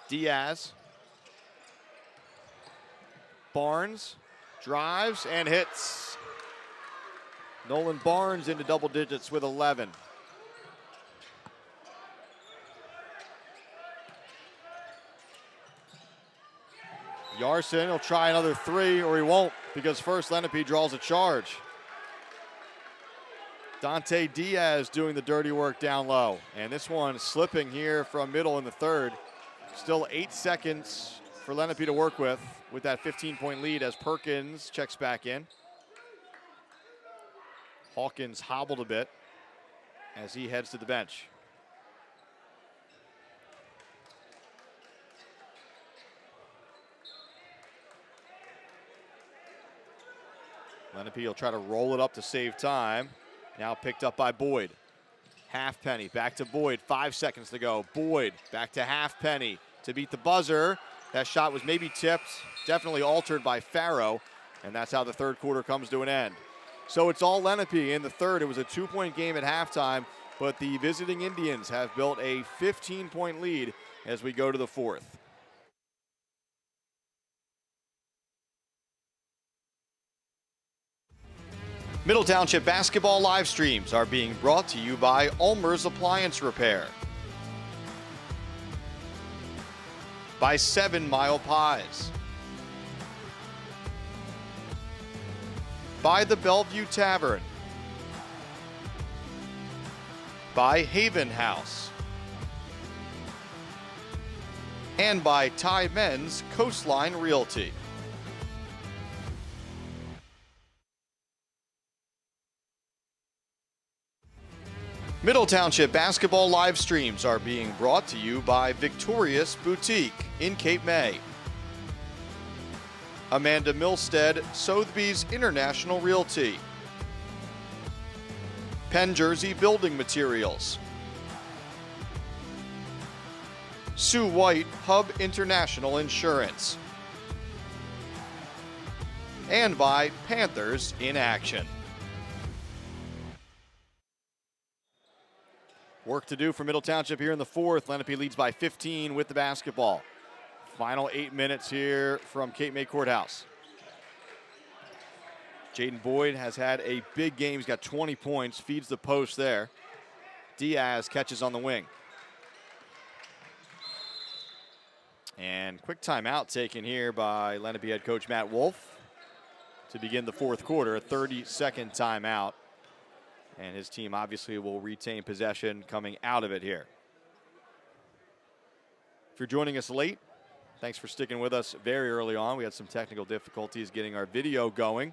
Diaz. Barnes drives and hits. Nolan Barnes into double digits with 11. Yarson will try another three, or he won't, because first Lenape draws a charge. Dante Diaz doing the dirty work down low. And this one slipping here from middle in the third. Still 8 seconds for Lenape to work with that 15-point lead as Perkins checks back in. Hawkins hobbled a bit as he heads to the bench. Lenape will try to roll it up to save time. Now picked up by Boyd. Halfpenny back to Boyd, 5 seconds to go. Boyd back to Halfpenny to beat the buzzer. That shot was maybe tipped, definitely altered by Farrow, and that's how the third quarter comes to an end. So it's all Lenape in the third. It was a 2-point game at halftime, but the visiting Indians have built a 15-point lead as we go to the fourth. Middle Township basketball live streams are being brought to you by ULMER'S Appliance Repair, by 7 Mile Pies, by the Bellevue Tavern, by Haven House, and by MENZ Coastline Realty. Middle Township basketball live streams are being brought to you by Victorious Boutique in Cape May, Amanda Milstead, Sotheby's International Realty, Penn Jersey Building Materials, Sue White Hub International Insurance, and by Panthers in Action. Work to do for Middle Township here in the fourth. Lenape leads by 15 with the basketball. Final 8 minutes here from Cape May Courthouse. Jaden Boyd has had a big game. He's got 20 points, feeds the post there. Diaz catches on the wing. And quick timeout taken here by Lenape head coach Matt Wolf to begin the fourth quarter, a 30-second timeout. And his team obviously will retain possession coming out of it here. If you're joining us late, thanks for sticking with us very early on. We had some technical difficulties getting our video going,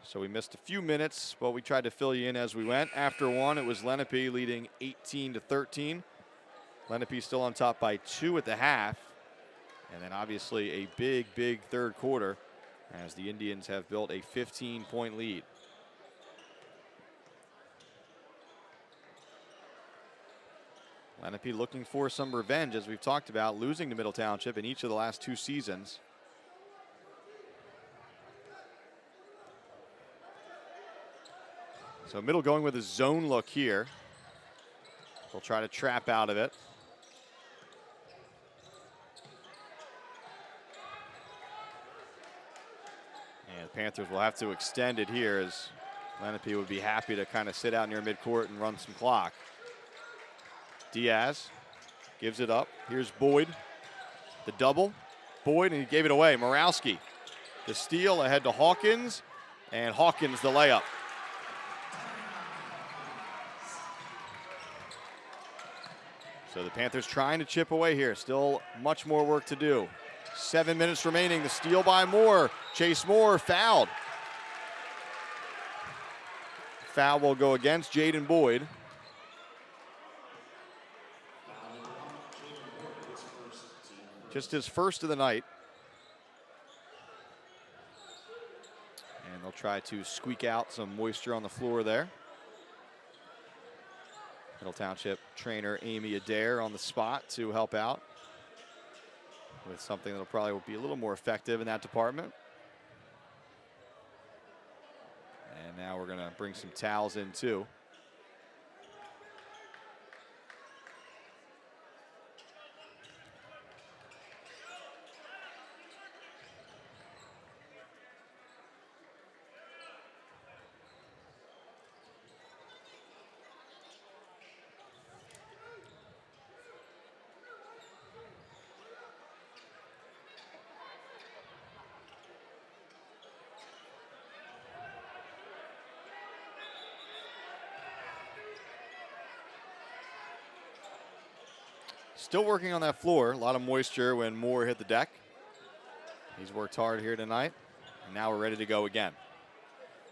so we missed a few minutes, but we tried to fill you in as we went. After one, it was Lenape leading 18-13. Lenape still on top by 2 at the half. And then obviously a big, big third quarter as the Indians have built a 15-point lead. Lenape looking for some revenge, as we've talked about, losing to Middle Township in each of the last 2 seasons. So Middle going with a zone look here. They'll try to trap out of it. And the Panthers will have to extend it here, as Lenape would be happy to kind of sit out near midcourt and run some clock. Diaz gives it up. Here's Boyd. The double. Boyd, and he gave it away. Morawski, the steal ahead to Hawkins, and Hawkins the layup. So the Panthers trying to chip away here. Still much more work to do. 7 minutes remaining. The steal by Moore. Chase Moore fouled. Foul will go against Jaden Boyd. Just his first of the night. And they'll try to squeak out some moisture on the floor there. Middle Township trainer Amy Adair on the spot to help out with something that'll probably be a little more effective in that department. And now we're gonna bring some towels in too. Still working on that floor. A lot of moisture when Moore hit the deck. He's worked hard here tonight. And now we're ready to go again.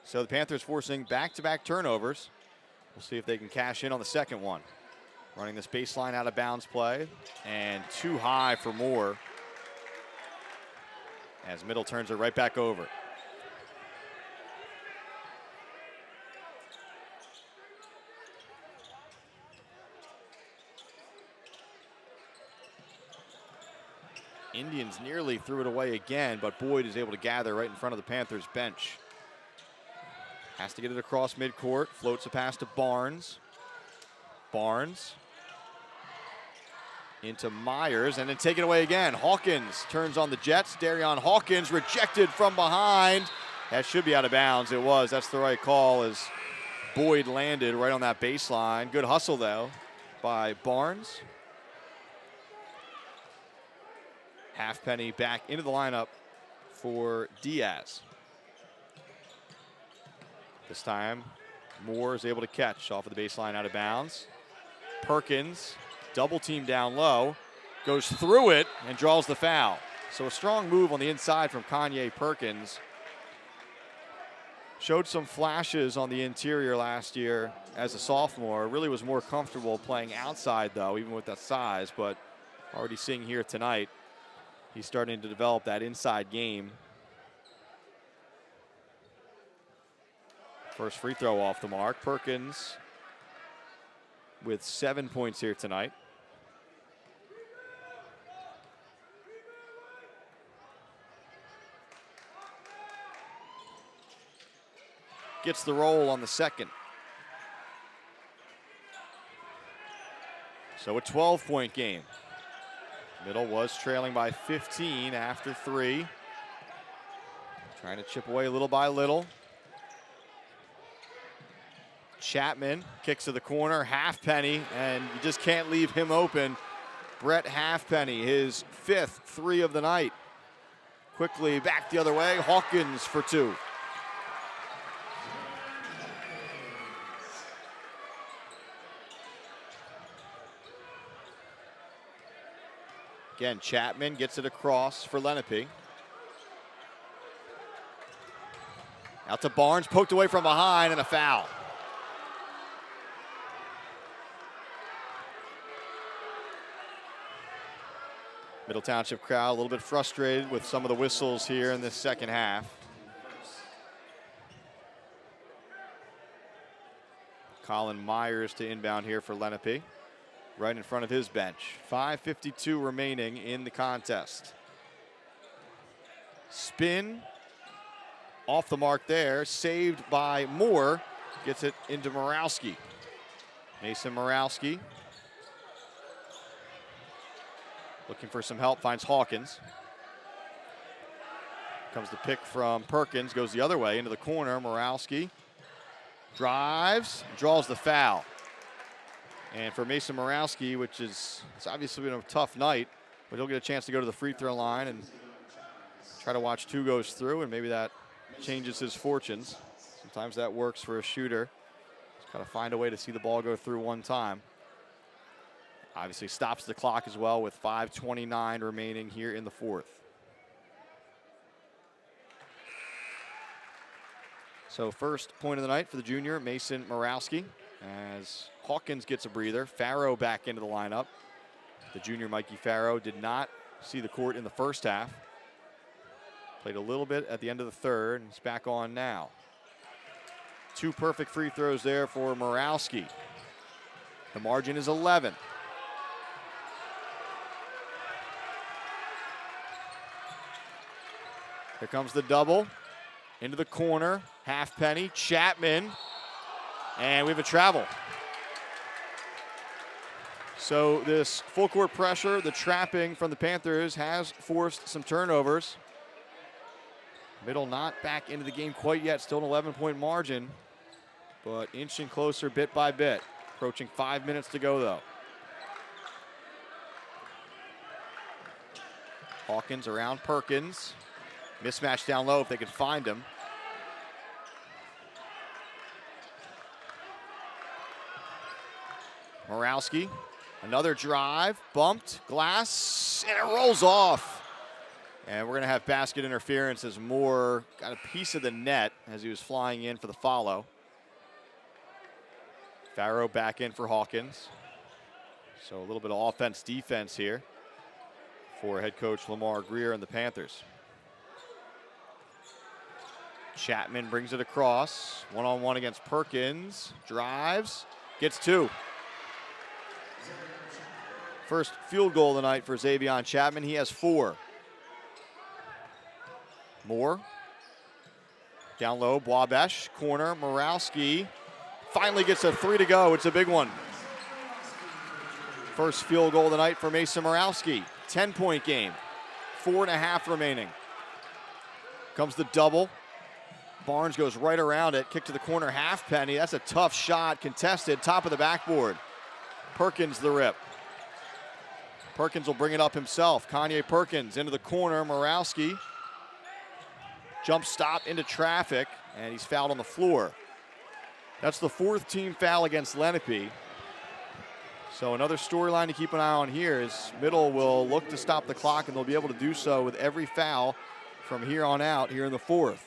So the Panthers forcing back-to-back turnovers. We'll see if they can cash in on the second one. Running this baseline out of bounds play. And too high for Moore, as Middle turns it right back over. Indians nearly threw it away again, but Boyd is able to gather right in front of the Panthers bench. Has to get it across midcourt, floats a pass to Barnes. Barnes into Myers, and then take it away again. Hawkins turns on the Jets. Darion Hawkins rejected from behind. That should be out of bounds. It was. That's the right call, as Boyd landed right on that baseline. Good hustle, though, by Barnes. Halfpenny back into the lineup for Diaz. This time, Moore is able to catch off of the baseline out of bounds. Perkins, double team down low, goes through it and draws the foul. So a strong move on the inside from Kanye Perkins. Showed some flashes on the interior last year as a sophomore. Really was more comfortable playing outside, though, even with that size, but already seeing here tonight, he's starting to develop that inside game. First free throw off the mark. Perkins with 7 points here tonight. Gets the roll on the second. So a 12-point game. Middle was trailing by 15 after 3. Trying to chip away little by little. Chapman kicks to the corner, Halfpenny, and you just can't leave him open. Brett Halfpenny, his 5th 3 of the night. Quickly back the other way, Hawkins for 2. Again, Chapman gets it across for Lenape. Out to Barnes, poked away from behind, and a foul. Middle Township crowd a little bit frustrated with some of the whistles here in this second half. Colin Myers to inbound here for Lenape, right in front of his bench. 5:52 remaining in the contest. Spin off the mark there, saved by Moore. Gets it into Morawski. Mason Morawski looking for some help, finds Hawkins. Comes the pick from Perkins, goes the other way into the corner. Morawski drives, draws the foul. And for Mason Morawski, which is, it's obviously been a tough night, but he'll get a chance to go to the free throw line and try to watch 2 goes through, and maybe that changes his fortunes. Sometimes that works for a shooter. Just got to find a way to see the ball go through one time. Obviously stops the clock as well with 5:29 remaining here in the 4th. So first point of the night for the junior, Mason Morawski, as Hawkins gets a breather. Farrow back into the lineup. The junior Mikey Farrow did not see the court in the first half. Played a little bit at the end of the 3rd, and he's back on now. 2 perfect free throws there for Morawski. The margin is 11. Here comes the double. Into the corner, Halfpenny, Chapman, and we have a travel. So this full court pressure, the trapping from the Panthers has forced some turnovers. Middle not back into the game quite yet, still an 11-point margin, but inching closer bit by bit. Approaching 5 minutes to go though. Hawkins around Perkins. Mismatch down low if they could find him. Morawski, another drive, bumped, glass, and it rolls off. And we're gonna have basket interference as Moore got a piece of the net as he was flying in for the follow. Farrow back in for Hawkins. So a little bit of offense, defense here for head coach Lamar Greer and the Panthers. Chapman brings it across, one-on-one against Perkins, drives, gets 2. First field goal of the night for Xavion Chapman, he has 4. Moore, down low, Boabesh, corner, Morawski, finally gets a 3 to go, it's a big one. First field goal of the night for Mason Morawski, 10-point game, 4.5 remaining. Comes the double. Barnes goes right around it, kick to the corner, Halfpenny. That's a tough shot, contested, top of the backboard. Perkins the rip. Perkins will bring it up himself. Kanye Perkins into the corner, Morawski. Jump stop into traffic, and he's fouled on the floor. That's the 4th team foul against Lenape. So another storyline to keep an eye on here is Middle will look to stop the clock, and they'll be able to do so with every foul from here on out here in the 4th.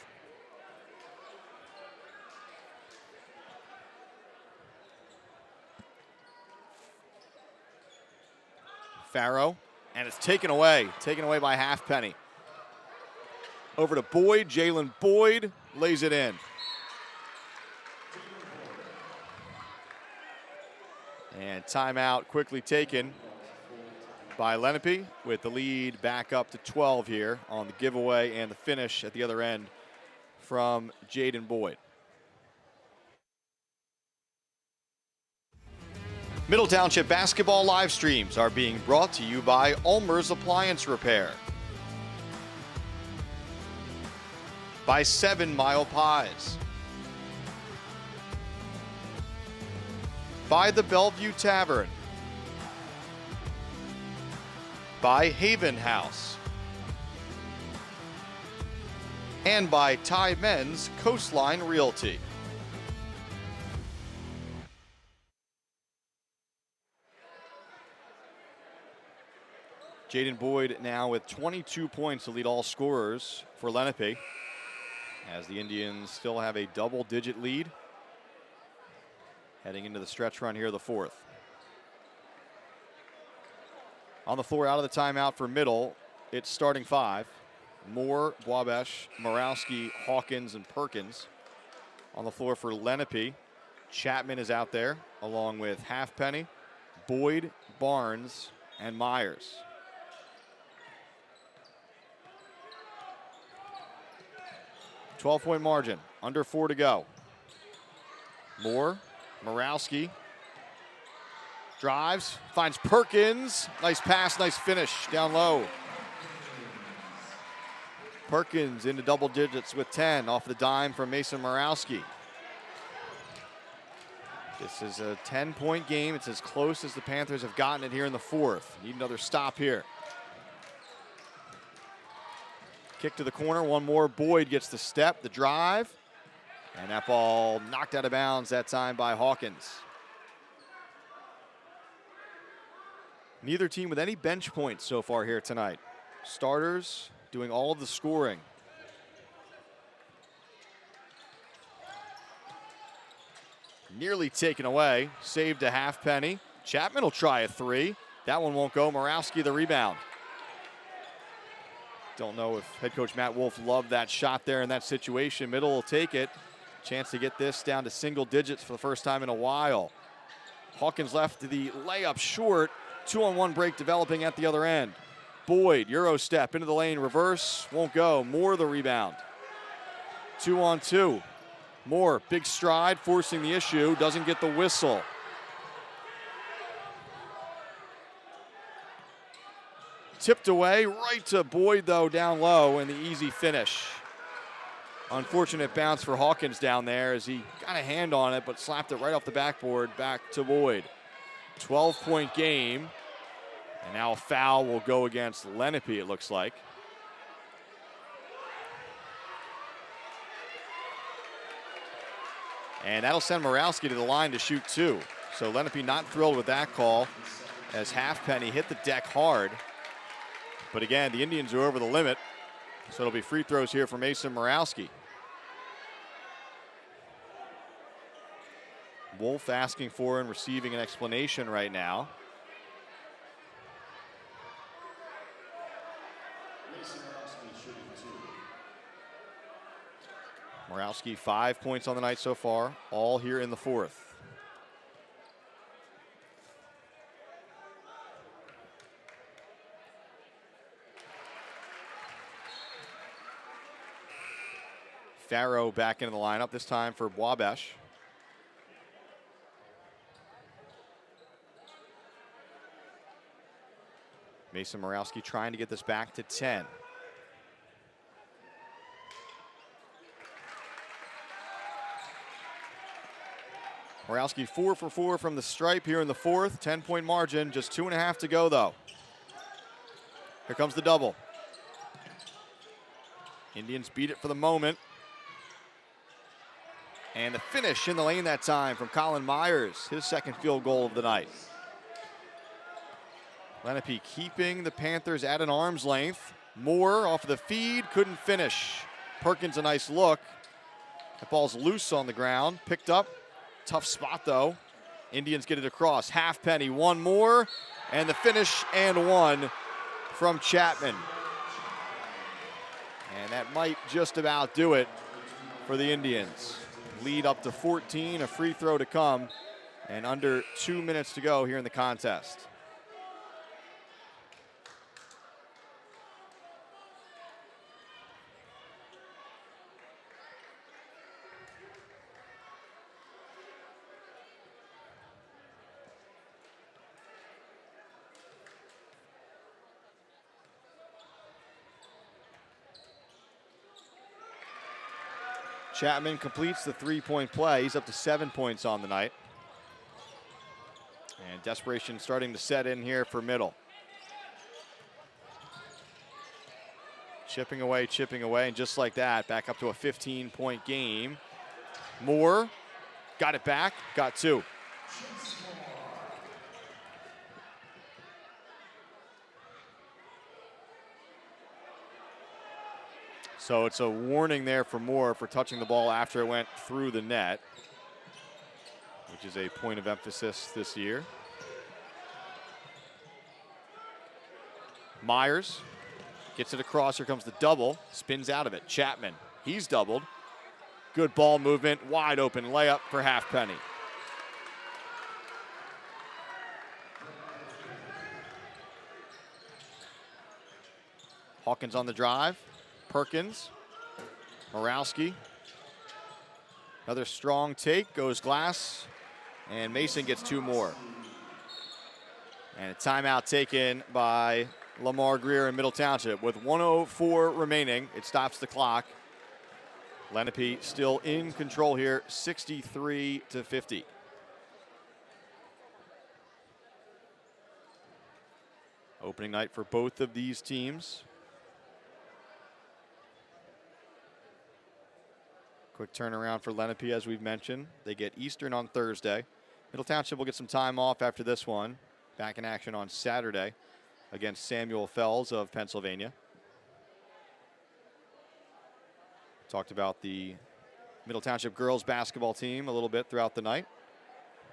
Farrow, and it's taken away by Halfpenny. Over to Boyd, Jalen Boyd lays it in. And timeout quickly taken by Lenape with the lead back up to 12 here on the giveaway and the finish at the other end from Jaden Boyd. Middle Township basketball live streams are being brought to you by ULMER'S Appliance Repair, by 7 Mile Pies, by the Bellevue Tavern, by Haven House, and by MENZ Coastline Realty. Jaden Boyd now with 22 points to lead all scorers for Lenape, as the Indians still have a double-digit lead heading into the stretch run here of the fourth. On the floor out of the timeout for Middle, it's starting five. Moore, Wabash, Morawski, Hawkins, and Perkins. On the floor for Lenape, Chapman is out there along with Halfpenny, Boyd, Barnes, and Myers. .12-point margin, under 4 to go. Moore, Morawski drives, finds Perkins. Nice pass, nice finish down low. Perkins into double digits with 10 off the dime from Mason Morawski. This is a 10-point game. It's as close as the Panthers have gotten it here in the fourth. Need another stop here. Kick to the corner, one more. Boyd gets the step, the drive, and that ball knocked out of bounds that time by Hawkins. Neither team with any bench points so far here tonight. Starters doing all of the scoring. Nearly taken away, saved to Halfpenny. Chapman will try a three. That one won't go. Morawski the rebound. Don't know if head coach Matt Wolf loved that shot there in that situation. Middle will take it. Chance to get this down to single digits for the first time in a while. Hawkins left to the layup short. 2-on-1 break developing at the other end. Boyd, Euro step into the lane, reverse, won't go. Moore the rebound. 2-on-2. Moore, big stride, forcing the issue, doesn't get the whistle. Tipped away, right to Boyd though, down low, and the easy finish. Unfortunate bounce for Hawkins down there as he got a hand on it, but slapped it right off the backboard back to Boyd. 12-point game, and now a foul will go against Lenape, it looks like. And that'll send Morawski to the line to shoot two. So Lenape not thrilled with that call as Halfpenny hit the deck hard. But again, the Indians are over the limit, so it'll be free throws here for Mason Morawski. Wolf asking for and receiving an explanation right now. Morawski 5 points on the night so far, all here in the fourth. Farrow back into the lineup, this time for Wabash. Mason Morawski trying to get this back to 10. Morawski 4 for 4 from the stripe here in the fourth. 10-point margin, just 2.5 to go though. Here comes the double. Indians beat it for the moment. And the finish in the lane that time from Colin Myers, his second field goal of the night. Lenape keeping the Panthers at an arm's length. Moore off the feed, couldn't finish. Perkins a nice look. That ball's loose on the ground, picked up. Tough spot though. Indians get it across. Halfpenny, one more, and the finish and one from Chapman. And that might just about do it for the Indians. Lead up to 14, a free throw to come, and under 2 minutes to go here in the contest. Chapman completes the three-point play. He's up to 7 points on the night. And desperation starting to set in here for Middle. Chipping away, and just like that, back up to a 15-point game. Moore got it back, got 2. So it's a warning there for Moore for touching the ball after it went through the net, which is a point of emphasis this year. Myers gets it across. Here comes the double. Spins out of it. Chapman, he's doubled. Good ball movement. Wide open layup for Halfpenny. Hawkins on the drive. Perkins. Morowski. Another strong take. Goes glass. And Mason gets 2 more. And a timeout taken by Lamar Greer in Middle Township. With 1:04 remaining, it stops the clock. Lenape still in control here, 63-50. Opening night for both of these teams. Quick turnaround for Lenape, as we've mentioned. They get Eastern on Thursday. Middle Township will get some time off after this one. Back in action on Saturday against Samuel Fells of Pennsylvania. Talked about the Middle Township girls basketball team a little bit throughout the night.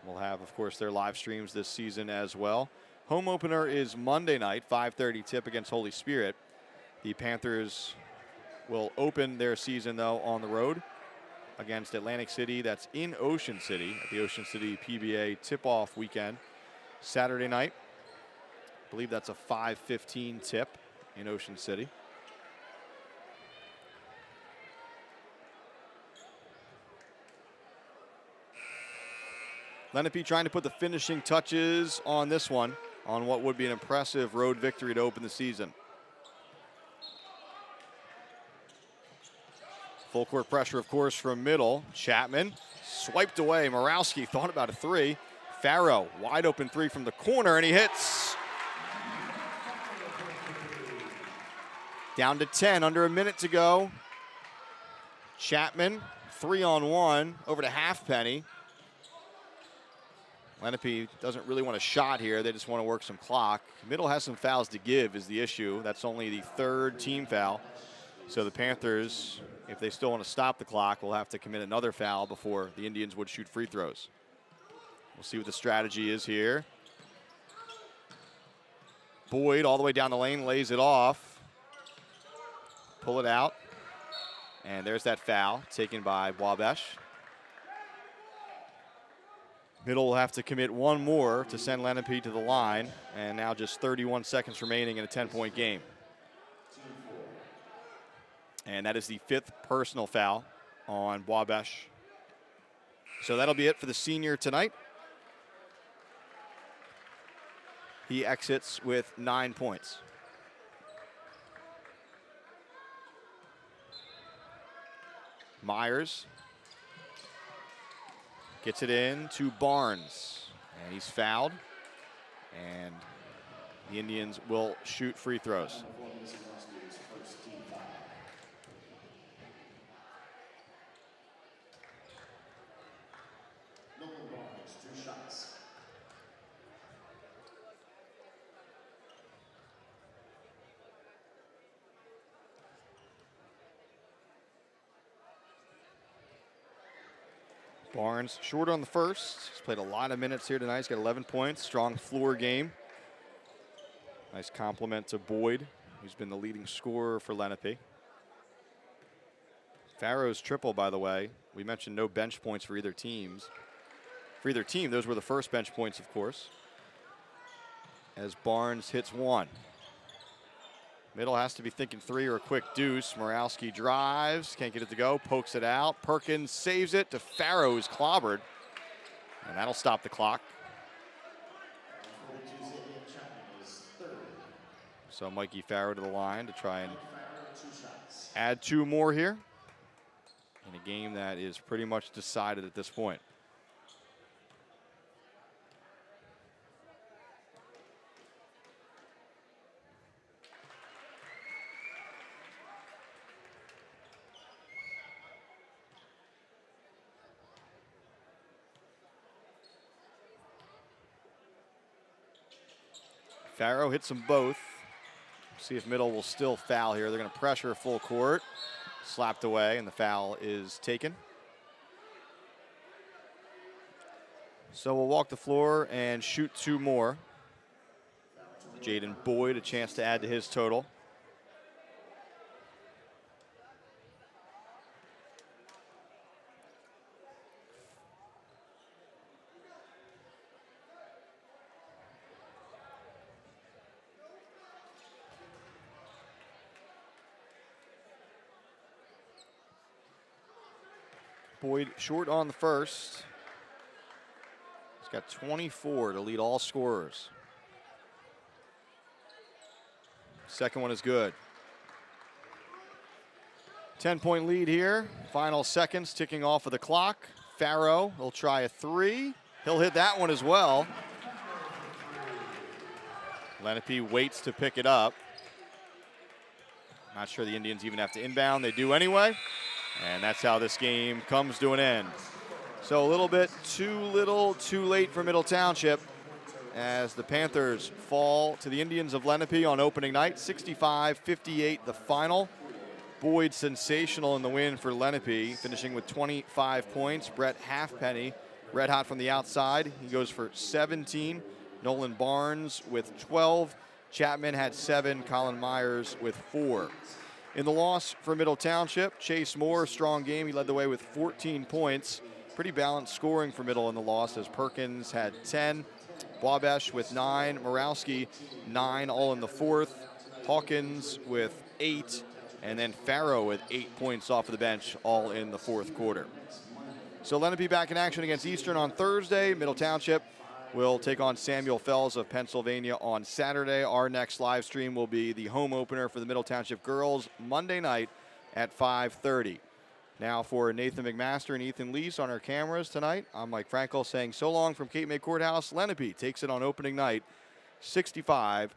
We'll have, of course, their live streams this season as well. Home opener is Monday night, 5:30 tip against Holy Spirit. The Panthers will open their season, though, on the road against Atlantic City. That's in Ocean City at the Ocean City PBA tip-off weekend. Saturday night, I believe that's a 5:15 tip in Ocean City. Lenape trying to put the finishing touches on this one, on what would be an impressive road victory to open the season. Full court pressure, of course, from Middle. Chapman swiped away. Morowski thought about a 3. Farrow, wide open 3 from the corner, and he hits. Down to 10, under a minute to go. Chapman, 3-on-1, over to Halfpenny. Lenape doesn't really want a shot here. They just want to work some clock. Middle has some fouls to give is the issue. That's only the 3rd team foul. So the Panthers, if they still want to stop the clock, will have to commit another foul before the Indians would shoot free throws. We'll see what the strategy is here. Boyd all the way down the lane, lays it off. Pull it out. And there's that foul taken by Wabash. Middle will have to commit one more to send Lenape to the line. And now just 31 seconds remaining in a 10-point game. And that is the 5th personal foul on Wabash. So that'll be it for the senior tonight. He exits with 9 points. Myers gets it in to Barnes, and he's fouled, and the Indians will shoot free throws. Barnes short on the first. He's played a lot of minutes here tonight. He's got 11 points, strong floor game. Nice compliment to Boyd, who's been the leading scorer for Lenape. Farrow's triple, by the way. We mentioned no bench points for either teams. For either team, those were the first bench points, of course. As Barnes hits 1. Middle has to be thinking 3 or a quick deuce. Morowski drives, can't get it to go, pokes it out. Perkins saves it to Farrow, who's clobbered. And that'll stop the clock. So Mikey Farrow to the line to try and add 2 more here. in a game that is pretty much decided at this point. Farrow hits them both. See if Middle will still foul here. They're going to pressure full court. Slapped away, and the foul is taken. So we'll walk the floor and shoot 2 more. Jaden Boyd a chance to add to his total. Boyd short on the first. He's got 24 to lead all scorers. Second one is good. 10-point lead here. Final seconds ticking off of the clock. Farrow will try a 3. He'll hit that one as well. Lenape waits to pick it up. Not sure the Indians even have to inbound. They do anyway. And that's how this game comes to an end. So a little bit too little, too late for Middle Township as the Panthers fall to the Indians of Lenape on opening night. 65-58 the final. Boyd sensational in the win for Lenape, finishing with 25 points. Brett Halfpenny, red hot from the outside. He goes for 17. Nolan Barnes with 12. Chapman had 7. Colin Myers with 4. In the loss for Middle Township, Chase Moore, strong game. He led the way with 14 points. Pretty balanced scoring for Middle in the loss as Perkins had 10. Wabash with 9. Morowski 9, all in the fourth. Hawkins with 8. And then Farrow with 8 points off of the bench, all in the fourth quarter. So Lenape back in action against Eastern on Thursday. Middle Township will take on Samuel Fells of Pennsylvania on Saturday. Our next live stream will be the home opener for the Middle Township girls Monday night at 5:30. Now for Nathan McMaster and Ethan Lease on our cameras tonight, I'm Mike Frankel saying so long from Cape May Courthouse. Lenape takes it on opening night, 65-58.